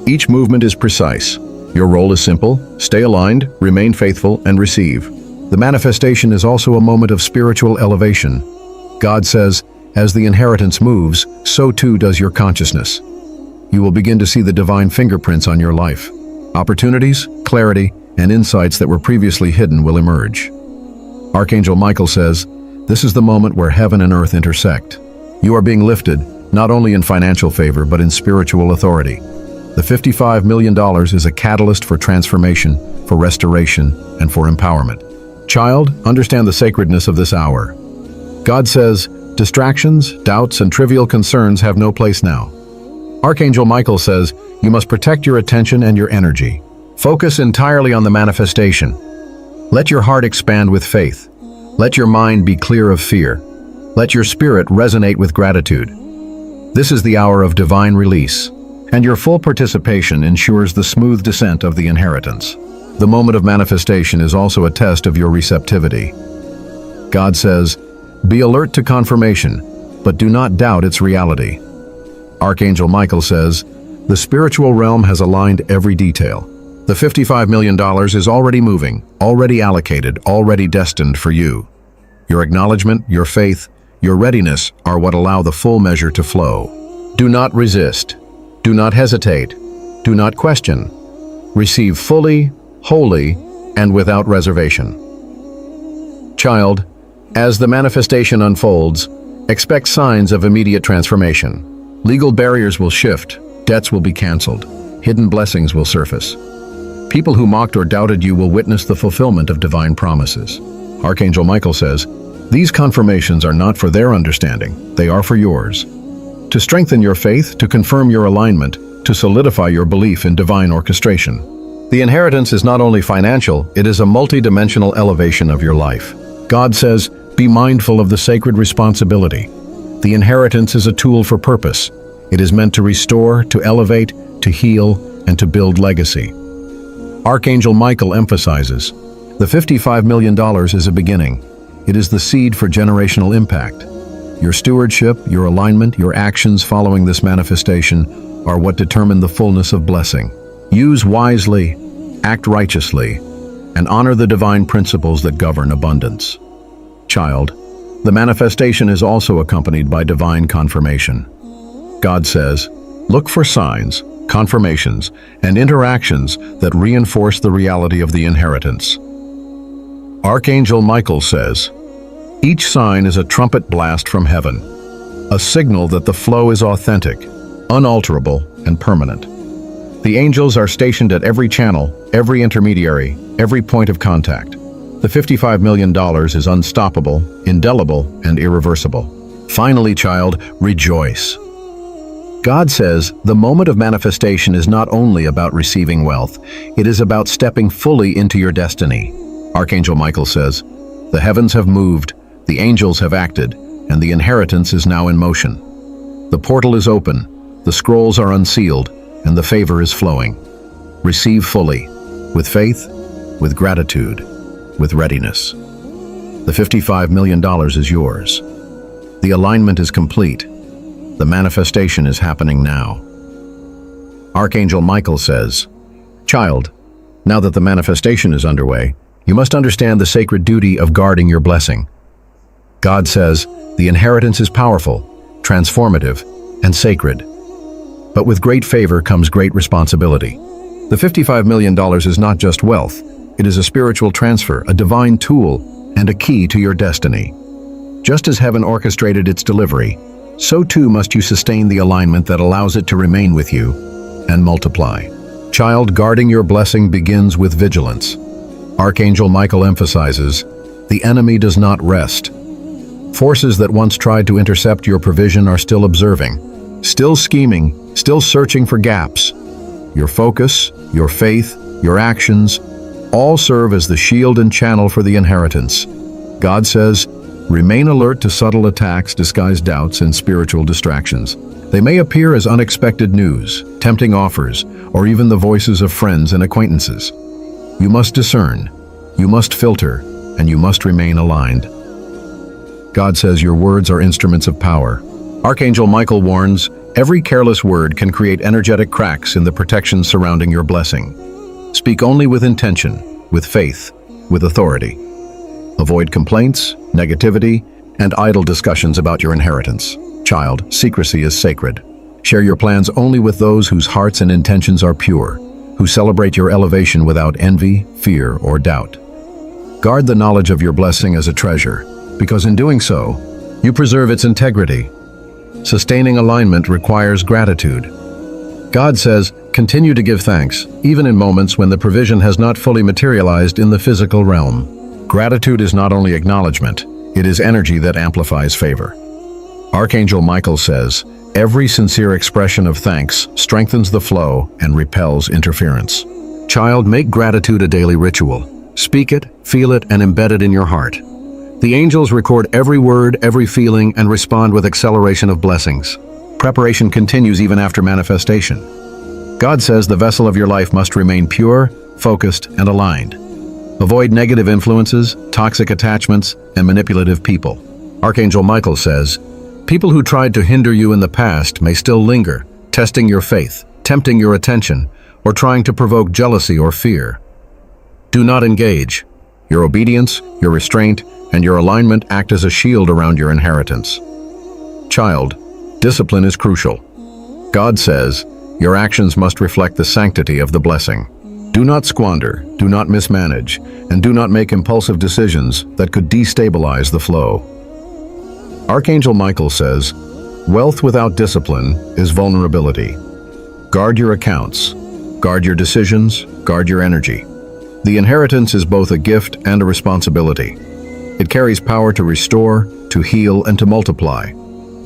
each movement is precise. Your role is simple: stay aligned, remain faithful, and receive. The manifestation is also a moment of spiritual elevation. God says, as the inheritance moves, so too does your consciousness. You will begin to see the divine fingerprints on your life. Opportunities, clarity, and insights that were previously hidden will emerge. Archangel Michael says, this is the moment where heaven and earth intersect. You are being lifted, not only in financial favor, but in spiritual authority. The $55 million is a catalyst for transformation, for restoration, and for empowerment. Child, understand the sacredness of this hour. God says, distractions, doubts, and trivial concerns have no place now. Archangel Michael says, you must protect your attention and your energy. Focus entirely on the manifestation. Let your heart expand with faith. Let your mind be clear of fear. Let your spirit resonate with gratitude. This is the hour of divine release, and your full participation ensures the smooth descent of the inheritance. The moment of manifestation is also a test of your receptivity. God says, be alert to confirmation, but do not doubt its reality. Archangel Michael says, the spiritual realm has aligned every detail. The $55 million is already moving, already allocated, already destined for you. Your acknowledgement, your faith, your readiness are what allow the full measure to flow. Do not resist. Do not hesitate. Do not question. Receive fully, wholly, and without reservation. Child, as the manifestation unfolds, expect signs of immediate transformation. Legal barriers will shift, debts will be canceled, hidden blessings will surface. People who mocked or doubted you will witness the fulfillment of divine promises. Archangel Michael says, these confirmations are not for their understanding, they are for yours. To strengthen your faith, to confirm your alignment, to solidify your belief in divine orchestration. The inheritance is not only financial, it is a multi-dimensional elevation of your life. God says, be mindful of the sacred responsibility. The inheritance is a tool for purpose. It is meant to restore, to elevate, to heal, and to build legacy. Archangel Michael emphasizes, the $55 million is a beginning. It is the seed for generational impact. Your stewardship, your alignment, your actions following this manifestation are what determine the fullness of blessing. Use wisely, act righteously, and honor the divine principles that govern abundance. Child, the manifestation is also accompanied by divine confirmation. God says, look for signs, confirmations, and interactions that reinforce the reality of the inheritance. Archangel Michael says, each sign is a trumpet blast from heaven, a signal that the flow is authentic, unalterable, and permanent. The angels are stationed at every channel, every intermediary, every point of contact. The $55 million is unstoppable, indelible, and irreversible. Finally, child, rejoice. God says the moment of manifestation is not only about receiving wealth, it is about stepping fully into your destiny. Archangel Michael says, "The heavens have moved, the angels have acted, and the inheritance is now in motion. The portal is open, the scrolls are unsealed, and the favor is flowing. Receive fully, with faith, with gratitude, with readiness. The $55 million is yours. The alignment is complete. The manifestation is happening now." Archangel Michael says, "Child, now that the manifestation is underway, you must understand the sacred duty of guarding your blessing. God says, the inheritance is powerful, transformative, and sacred. But with great favor comes great responsibility. The $55 million is not just wealth, it is a spiritual transfer, a divine tool, and a key to your destiny. Just as heaven orchestrated its delivery, so too must you sustain the alignment that allows it to remain with you and multiply. Child, guarding your blessing begins with vigilance. Archangel Michael emphasizes, the enemy does not rest. Forces that once tried to intercept your provision are still observing, still scheming, still searching for gaps. Your focus, your faith, your actions, all serve as the shield and channel for the inheritance. God says, remain alert to subtle attacks, disguised doubts, and spiritual distractions. They may appear as unexpected news, tempting offers, or even the voices of friends and acquaintances. You must discern, you must filter, and you must remain aligned. God says your words are instruments of power. Archangel Michael warns, every careless word can create energetic cracks in the protection surrounding your blessing. Speak only with intention, with faith, with authority. Avoid complaints, negativity, and idle discussions about your inheritance. Child, secrecy is sacred. Share your plans only with those whose hearts and intentions are pure, who celebrate your elevation without envy, fear, or doubt. Guard the knowledge of your blessing as a treasure, because in doing so, you preserve its integrity. Sustaining alignment requires gratitude. God says, continue to give thanks, even in moments when the provision has not fully materialized in the physical realm. Gratitude is not only acknowledgement, it is energy that amplifies favor. Archangel Michael says, every sincere expression of thanks strengthens the flow and repels interference. Child, make gratitude a daily ritual. Speak it, feel it, and embed it in your heart. The angels record every word, every feeling, and respond with acceleration of blessings. Preparation continues even after manifestation. God says the vessel of your life must remain pure, focused, and aligned. Avoid negative influences, toxic attachments, and manipulative people. Archangel Michael says, people who tried to hinder you in the past may still linger, testing your faith, tempting your attention, or trying to provoke jealousy or fear. Do not engage. Your obedience, your restraint, and your alignment act as a shield around your inheritance. Child, discipline is crucial. God says, your actions must reflect the sanctity of the blessing. Do not squander, do not mismanage, and do not make impulsive decisions that could destabilize the flow. Archangel Michael says, wealth without discipline is vulnerability. Guard your accounts, guard your decisions, guard your energy. The inheritance is both a gift and a responsibility. It carries power to restore, to heal, and to multiply,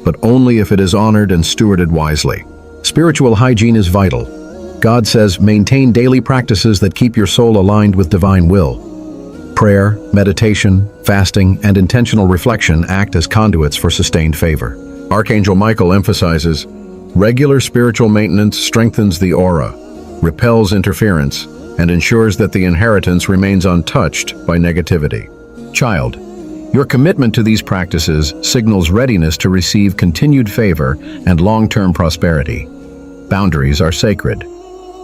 but only if it is honored and stewarded wisely. Spiritual hygiene is vital. God says, maintain daily practices that keep your soul aligned with divine will. Prayer, meditation, fasting, and intentional reflection act as conduits for sustained favor. Archangel Michael emphasizes, regular spiritual maintenance strengthens the aura, repels interference, and ensures that the inheritance remains untouched by negativity. Child, your commitment to these practices signals readiness to receive continued favor and long-term prosperity. Boundaries are sacred.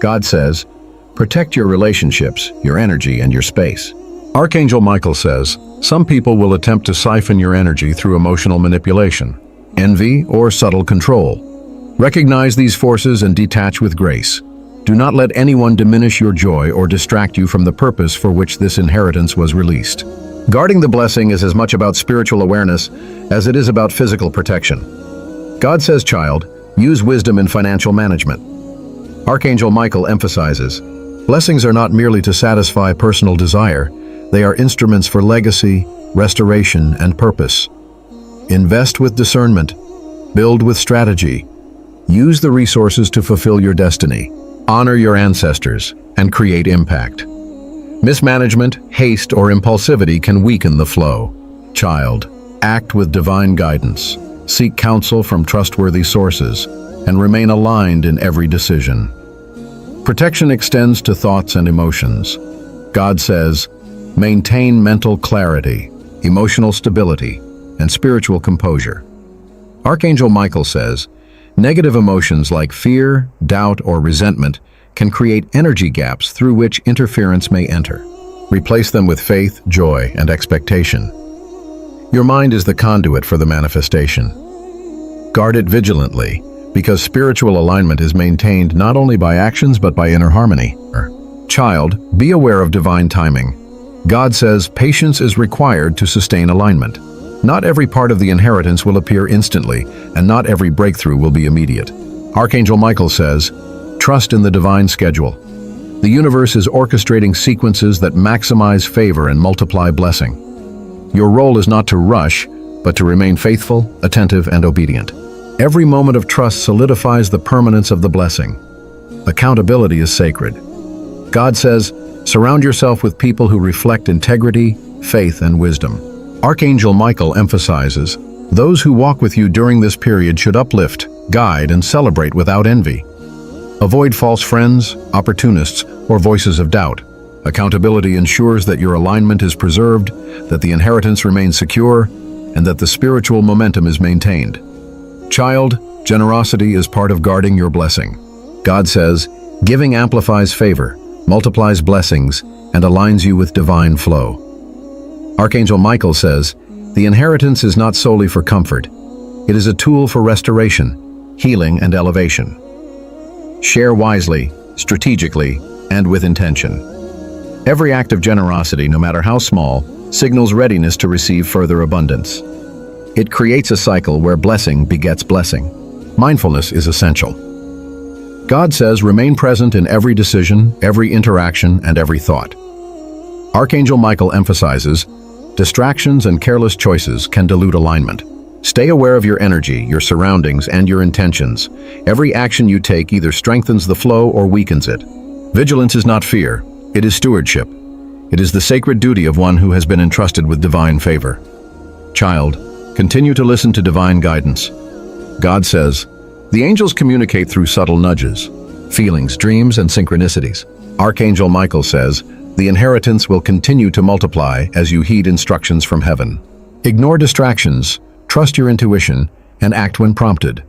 God says, protect your relationships, your energy, and your space. Archangel Michael says, some people will attempt to siphon your energy through emotional manipulation, envy, or subtle control. Recognize these forces and detach with grace. Do not let anyone diminish your joy or distract you from the purpose for which this inheritance was released. Guarding the blessing is as much about spiritual awareness as it is about physical protection. God says, child, use wisdom in financial management. Archangel Michael emphasizes, blessings are not merely to satisfy personal desire, they are instruments for legacy, restoration, and purpose. Invest with discernment, build with strategy, Use the resources to fulfill your destiny. Honor your ancestors and create impact. Mismanagement, haste, or impulsivity can weaken the flow. Child, act with divine guidance. Seek counsel from trustworthy sources and remain aligned in every decision. Protection extends to thoughts and emotions. God says, maintain mental clarity, emotional stability, and spiritual composure. Archangel Michael says, negative emotions like fear, doubt, or resentment can create energy gaps through which interference may enter. Replace them with faith, joy, and expectation. Your mind is the conduit for the manifestation. Guard it vigilantly, because spiritual alignment is maintained not only by actions but by inner harmony. Child, be aware of divine timing. God says patience is required to sustain alignment. Not every part of the inheritance will appear instantly, and not every breakthrough will be immediate. Archangel Michael says, trust in the divine schedule. The universe is orchestrating sequences that maximize favor and multiply blessing. Your role is not to rush, but to remain faithful, attentive, and obedient. Every moment of trust solidifies the permanence of the blessing. Accountability is sacred. God says, surround yourself with people who reflect integrity, faith, and wisdom. Archangel Michael emphasizes, those who walk with you during this period should uplift, guide, and celebrate without envy. Avoid false friends, opportunists, or voices of doubt. Accountability ensures that your alignment is preserved, that the inheritance remains secure, and that the spiritual momentum is maintained. Child, generosity is part of guarding your blessing. God says, giving amplifies favor, multiplies blessings, and aligns you with divine flow. Archangel Michael says, the inheritance is not solely for comfort. It is a tool for restoration, healing, and elevation. Share wisely, strategically, and with intention. Every act of generosity, no matter how small, signals readiness to receive further abundance. It creates a cycle where blessing begets blessing. Mindfulness is essential. God says, remain present in every decision, every interaction, and every thought. Archangel Michael emphasizes, distractions and careless choices can dilute alignment. Stay aware of your energy, your surroundings, and your intentions. Every action you take either strengthens the flow or weakens it. Vigilance is not fear, it is stewardship. It is the sacred duty of one who has been entrusted with divine favor. Child, continue to listen to divine guidance. God says, the angels communicate through subtle nudges, feelings, dreams, and synchronicities. Archangel Michael says, the inheritance will continue to multiply as you heed instructions from heaven. Ignore distractions, trust your intuition, and act when prompted.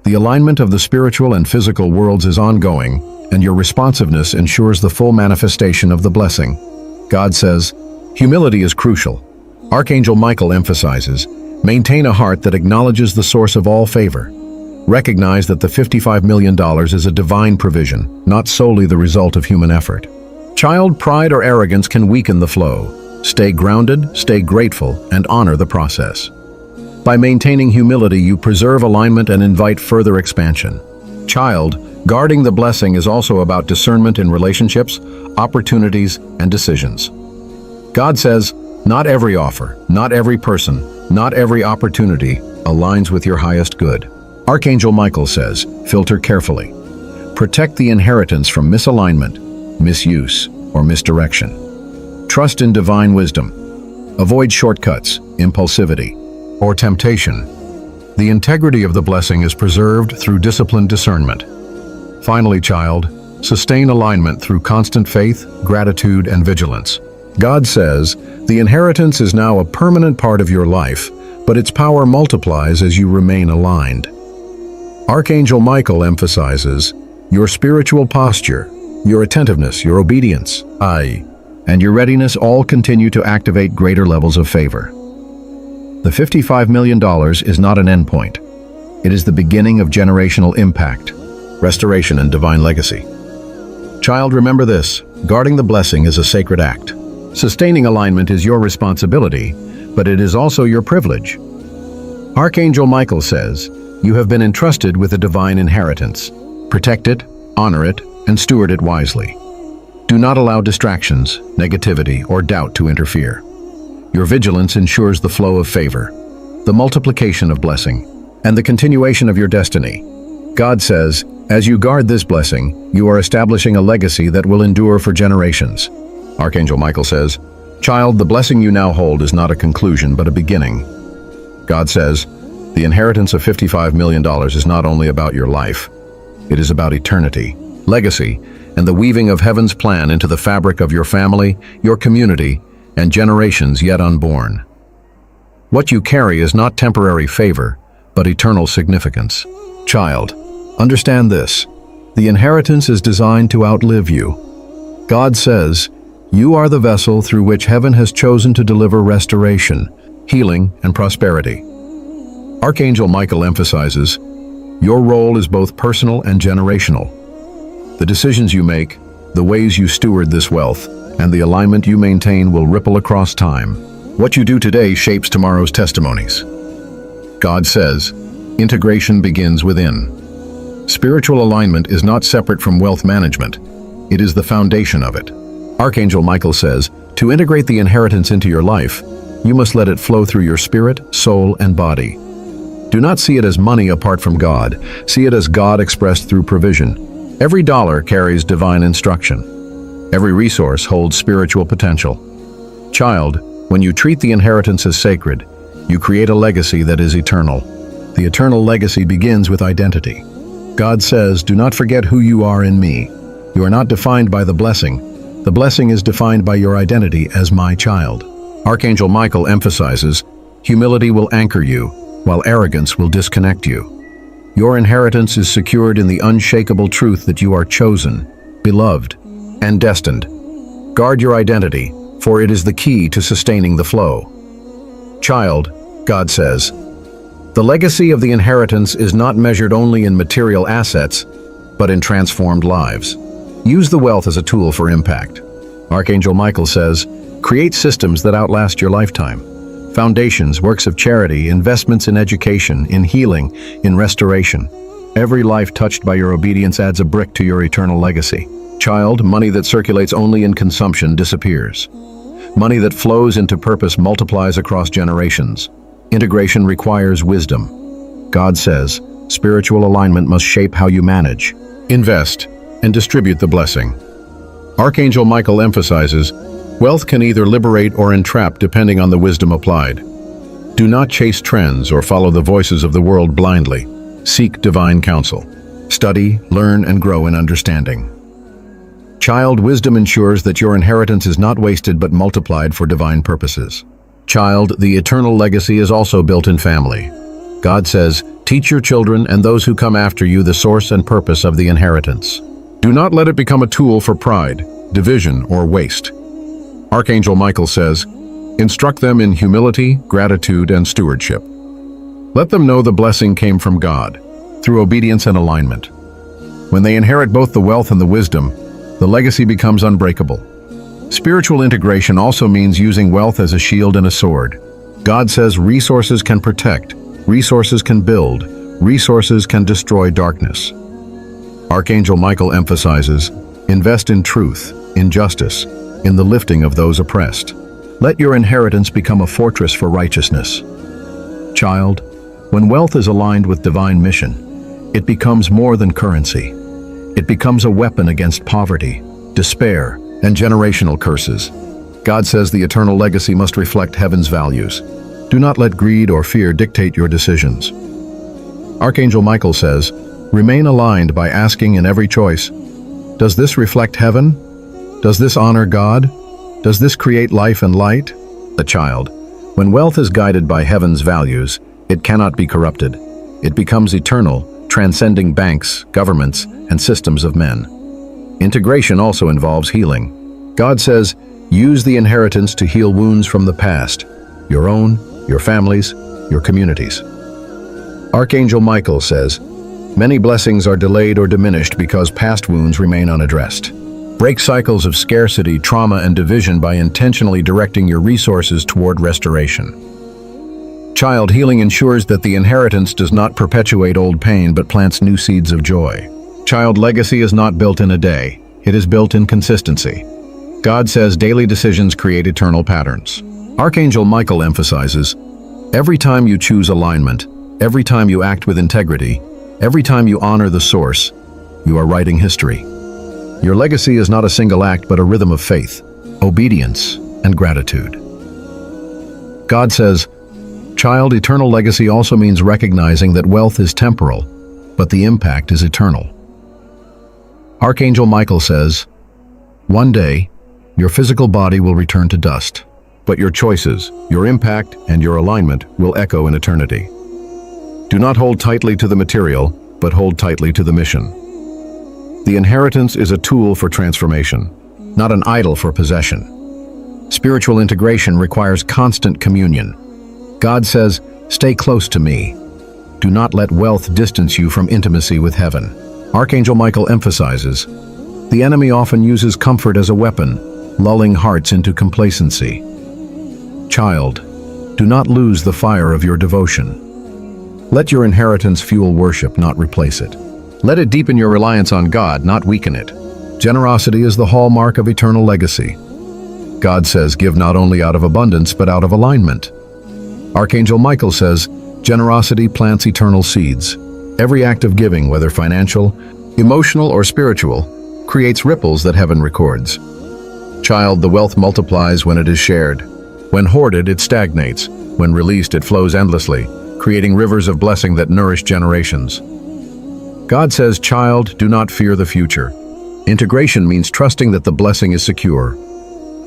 The alignment of the spiritual and physical worlds is ongoing, and your responsiveness ensures the full manifestation of the blessing. God says, humility is crucial. Archangel Michael emphasizes, maintain a heart that acknowledges the source of all favor. Recognize that the $55 million is a divine provision, not solely the result of human effort. Child pride or arrogance can weaken the flow. Stay grounded, stay grateful, and honor the process. By maintaining humility, you preserve alignment and invite further expansion. Child, guarding the blessing is also about discernment in relationships, opportunities, and decisions. God says, not every offer, not every person, not every opportunity aligns with your highest good. Archangel Michael says, filter carefully. Protect the inheritance from misalignment, misuse, or misdirection. Trust in divine wisdom. Avoid shortcuts, impulsivity, or temptation. The integrity of the blessing is preserved through disciplined discernment. Finally, child, sustain alignment through constant faith, gratitude, and vigilance. God says, the inheritance is now a permanent part of your life, but its power multiplies as you remain aligned. Archangel Michael emphasizes, your spiritual posture, your attentiveness, your obedience, and your readiness all continue to activate greater levels of favor. The $55 million is not an endpoint. It is the beginning of generational impact, restoration, and divine legacy. Child, remember this, guarding the blessing is a sacred act. Sustaining alignment is your responsibility, but it is also your privilege. Archangel Michael says, you have been entrusted with a divine inheritance. Protect it, honor it, and steward it wisely. Do not allow distractions, negativity, or doubt to interfere. Your vigilance ensures the flow of favor, the multiplication of blessing, and the continuation of your destiny. God says, as you guard this blessing, you are establishing a legacy that will endure for generations. Archangel Michael says, child, the blessing you now hold is not a conclusion but a beginning. God says, the inheritance of $55 million is not only about your life, it is about eternity, legacy, and the weaving of heaven's plan into the fabric of your family, your community, and generations yet unborn. What you carry is not temporary favor, but eternal significance. Child, understand this. The inheritance is designed to outlive you. God says, you are the vessel through which heaven has chosen to deliver restoration, healing, and prosperity. Archangel Michael emphasizes, your role is both personal and generational. The decisions you make, the ways you steward this wealth, and the alignment you maintain will ripple across time. What you do today shapes tomorrow's testimonies. God says, integration begins within. Spiritual alignment is not separate from wealth management. It is the foundation of it. Archangel Michael says, to integrate the inheritance into your life, you must let it flow through your spirit, soul, and body. Do not see it as money apart from God. See it as God expressed through provision. Every dollar carries divine instruction. Every resource holds spiritual potential. Child, when you treat the inheritance as sacred, you create a legacy that is eternal. The eternal legacy begins with identity. God says, do not forget who you are in me. You are not defined by the blessing. The blessing is defined by your identity as my child. Archangel Michael emphasizes, humility will anchor you, while arrogance will disconnect you. Your inheritance is secured in the unshakable truth that you are chosen, beloved, and destined. Guard your identity, for it is the key to sustaining the flow. Child, God says, the legacy of the inheritance is not measured only in material assets, but in transformed lives. Use the wealth as a tool for impact. Archangel Michael says, create systems that outlast your lifetime. Foundations, works of charity, investments in education, in healing, in restoration. Every life touched by your obedience adds a brick to your eternal legacy. Child, money that circulates only in consumption disappears. Money that flows into purpose multiplies across generations. Integration requires wisdom. God says, spiritual alignment must shape how you manage, invest, and distribute the blessing. Archangel Michael emphasizes, wealth can either liberate or entrap depending on the wisdom applied. Do not chase trends or follow the voices of the world blindly. Seek divine counsel. Study, learn, and grow in understanding. Child, wisdom ensures that your inheritance is not wasted but multiplied for divine purposes. Child, the eternal legacy is also built in family. God says, teach your children and those who come after you the source and purpose of the inheritance. Do not let it become a tool for pride, division, or waste. Archangel Michael says, instruct them in humility, gratitude, and stewardship. Let them know the blessing came from God, through obedience and alignment. When they inherit both the wealth and the wisdom, the legacy becomes unbreakable. Spiritual integration also means using wealth as a shield and a sword. God says resources can protect, resources can build, resources can destroy darkness. Archangel Michael emphasizes, invest in truth, in justice, in the lifting of those oppressed. Let your inheritance become a fortress for righteousness. Child, when wealth is aligned with divine mission, it becomes more than currency. It becomes a weapon against poverty, despair, and generational curses. God says the eternal legacy must reflect heaven's values. Do not let greed or fear dictate your decisions. Archangel Michael says, remain aligned by asking in every choice, does this reflect heaven? Does this honor God? Does this create life and light? The child, when wealth is guided by heaven's values, it cannot be corrupted. It becomes eternal, transcending banks, governments, and systems of men. Integration also involves healing. God says, use the inheritance to heal wounds from the past, your own, your family's, your communities. Archangel Michael says, many blessings are delayed or diminished because past wounds remain unaddressed. Break cycles of scarcity, trauma, and division by intentionally directing your resources toward restoration. Child healing ensures that the inheritance does not perpetuate old pain but plants new seeds of joy. Child legacy is not built in a day. It is built in consistency. God says daily decisions create eternal patterns. Archangel Michael emphasizes, every time you choose alignment, every time you act with integrity, Every time you honor the source, you are writing history. Your legacy is not a single act, but a rhythm of faith, obedience, and gratitude. God says, "Child, eternal legacy also means recognizing that wealth is temporal, but the impact is eternal." Archangel Michael says, "One day, your physical body will return to dust, but your choices, your impact, and your alignment will echo in eternity. Do not hold tightly to the material, but hold tightly to the mission. The inheritance is a tool for transformation, not an idol for possession. Spiritual integration requires constant communion. God says, stay close to me. Do not let wealth distance you from intimacy with heaven." Archangel Michael emphasizes, the enemy often uses comfort as a weapon, lulling hearts into complacency. Child, do not lose the fire of your devotion. Let your inheritance fuel worship, not replace it. Let it deepen your reliance on God, not weaken it. Generosity is the hallmark of eternal legacy. God says, give not only out of abundance, but out of alignment. Archangel Michael says, generosity plants eternal seeds. Every act of giving, whether financial, emotional, or spiritual, creates ripples that heaven records. Child, the wealth multiplies when it is shared. When hoarded, it stagnates. When released, it flows endlessly, creating rivers of blessing that nourish generations. God says, child, do not fear the future. Integration means trusting that the blessing is secure.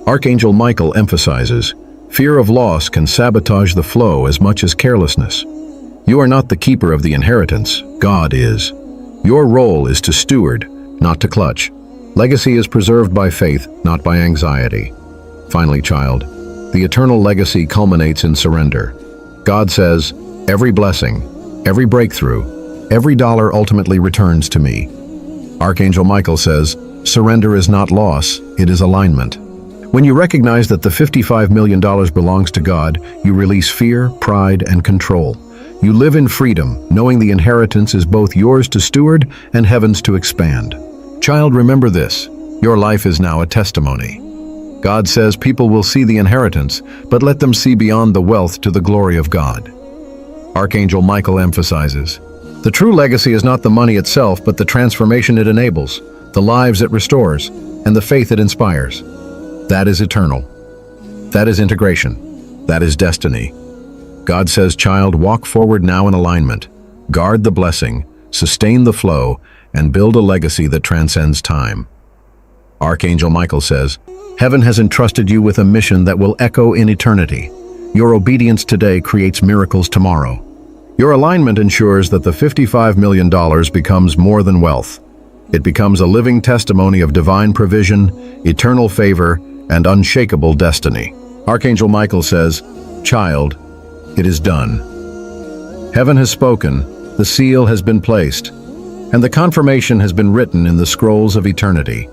Archangel Michael emphasizes, fear of loss can sabotage the flow as much as carelessness. You are not the keeper of the inheritance, God is. Your role is to steward, not to clutch. Legacy is preserved by faith, not by anxiety. Finally, child, the eternal legacy culminates in surrender. God says, every blessing, every breakthrough, every dollar ultimately returns to me. Archangel Michael says, surrender is not loss, it is alignment. When you recognize that the $55 million belongs to God, you release fear, pride, and control. You live in freedom, knowing the inheritance is both yours to steward and heaven's to expand. Child, remember this, your life is now a testimony. God says people will see the inheritance, but let them see beyond the wealth to the glory of God. Archangel Michael emphasizes, the true legacy is not the money itself, but the transformation it enables, the lives it restores, and the faith it inspires. That is eternal. That is integration. That is destiny. God says, child, walk forward now in alignment. Guard the blessing, sustain the flow, and build a legacy that transcends time. Archangel Michael says, heaven has entrusted you with a mission that will echo in eternity. Your obedience today creates miracles tomorrow. Your alignment ensures that the $55 million becomes more than wealth. It becomes a living testimony of divine provision, eternal favor, and unshakable destiny. Archangel Michael says, child, it is done. Heaven has spoken, the seal has been placed, and the confirmation has been written in the scrolls of eternity.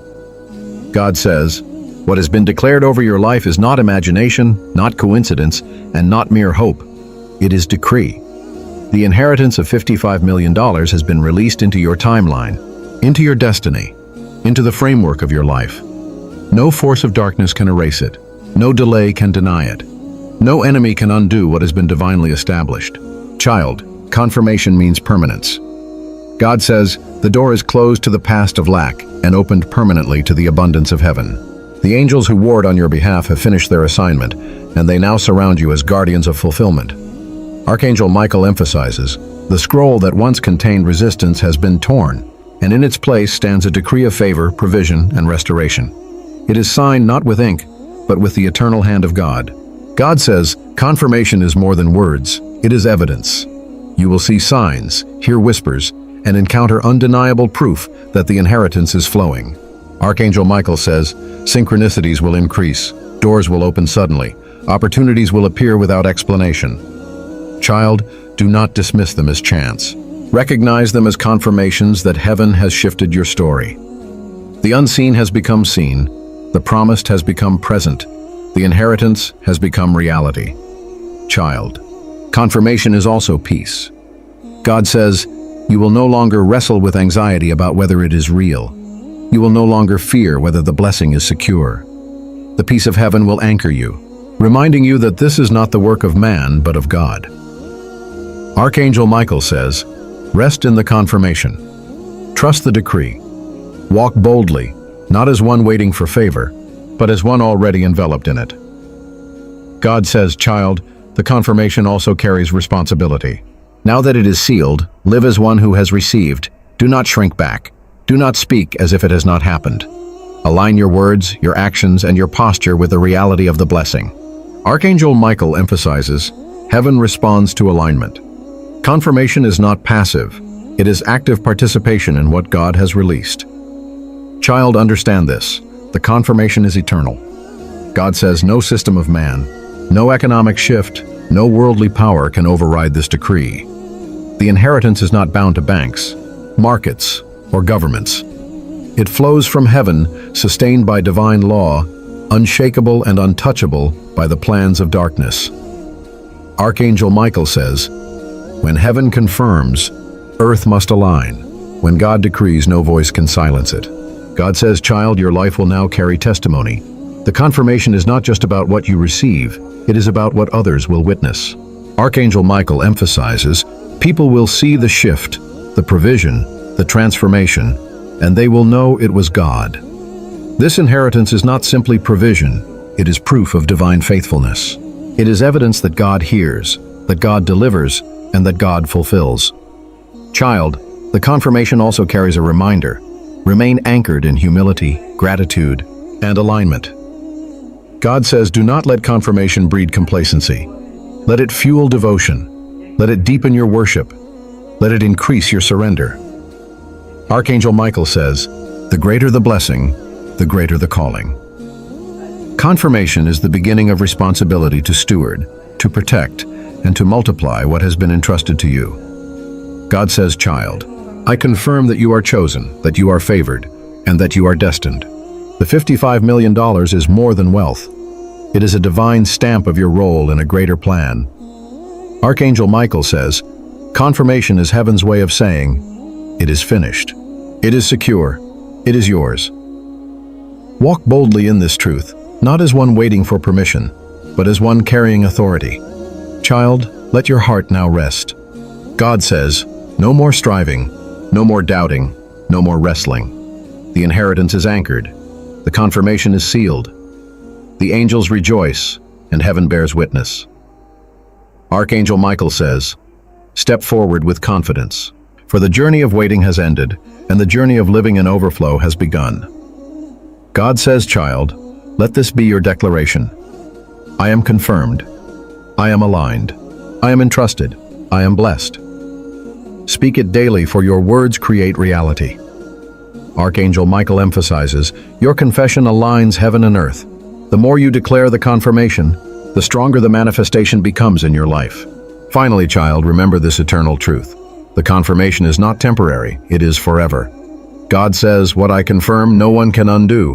God says, what has been declared over your life is not imagination, not coincidence, and not mere hope. It is decree. The inheritance of $55 million has been released into your timeline, into your destiny, into the framework of your life. No force of darkness can erase it. No delay can deny it. No enemy can undo what has been divinely established. Child, confirmation means permanence. God says, the door is closed to the past of lack and opened permanently to the abundance of heaven. The angels who ward on your behalf have finished their assignment, and they now surround you as guardians of fulfillment. Archangel Michael emphasizes, the scroll that once contained resistance has been torn, and in its place stands a decree of favor, provision, and restoration. It is signed not with ink, but with the eternal hand of God. God says, confirmation is more than words, it is evidence. You will see signs, hear whispers, and encounter undeniable proof that the inheritance is flowing. Archangel Michael says, synchronicities will increase, doors will open suddenly, opportunities will appear without explanation. Child, do not dismiss them as chance. Recognize them as confirmations that heaven has shifted your story. The unseen has become seen, the promised has become present, the inheritance has become reality. Child, confirmation is also peace. God says, you will no longer wrestle with anxiety about whether it is real. You will no longer fear whether the blessing is secure. The peace of heaven will anchor you, reminding you that this is not the work of man, but of God. Archangel Michael says, Rest in the confirmation. Trust the decree. Walk boldly, not as one waiting for favor, but as one already enveloped in it. God says, child, the confirmation also carries responsibility. Now that it is sealed, live as one who has received. Do not shrink back. Do not speak as if it has not happened. Align your words, your actions, and your posture with the reality of the blessing. Archangel Michael emphasizes, heaven responds to alignment. Confirmation is not passive. It is active participation in what God has released. Child, understand this. The confirmation is eternal. God says no system of man, no economic shift, no worldly power can override this decree. The inheritance is not bound to banks, markets, or governments. It flows from heaven, sustained by divine law, unshakable and untouchable by the plans of darkness. Archangel Michael says, when heaven confirms, earth must align. When God decrees, no voice can silence it. God says, child, your life will now carry testimony. The confirmation is not just about what you receive, it is about what others will witness. Archangel Michael emphasizes, people will see the shift, the provision, the transformation, and they will know it was God. This inheritance is not simply provision, it is proof of divine faithfulness. It is evidence that God hears, that God delivers, and that God fulfills. Child, the confirmation also carries a reminder. Remain anchored in humility, gratitude, and alignment. God says, do not let confirmation breed complacency. Let it fuel devotion. Let it deepen your worship. Let it increase your surrender. Archangel Michael says, the greater the blessing, the greater the calling. Confirmation is the beginning of responsibility to steward, to protect, and to multiply what has been entrusted to you. God says, child, I confirm that you are chosen, that you are favored, and that you are destined. The $55 million is more than wealth. It is a divine stamp of your role in a greater plan. Archangel Michael says, confirmation is heaven's way of saying, it is finished. It is secure. It is yours. Walk boldly in this truth, not as one waiting for permission, but as one carrying authority. Child, let your heart now rest. God says, no more striving, no more doubting, no more wrestling. The inheritance is anchored. The confirmation is sealed. The angels rejoice, and heaven bears witness. Archangel Michael says, step forward with confidence, for the journey of waiting has ended, and the journey of living in overflow has begun. God says, child, let this be your declaration. I am confirmed. I am aligned. I am entrusted. I am blessed. Speak it daily, for your words create reality. Archangel Michael emphasizes, your confession aligns heaven and earth. The more you declare the confirmation, the stronger the manifestation becomes in your life. Finally, child, remember this eternal truth. The confirmation is not temporary, it is forever. God says, what I confirm, no one can undo.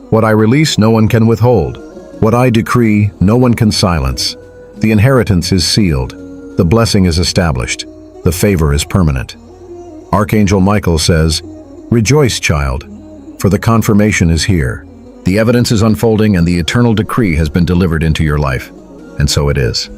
What I release, no one can withhold. What I decree, no one can silence. The inheritance is sealed. The blessing is established. The favor is permanent. Archangel Michael says, rejoice, child, for the confirmation is here. The evidence is unfolding and the eternal decree has been delivered into your life. And so it is.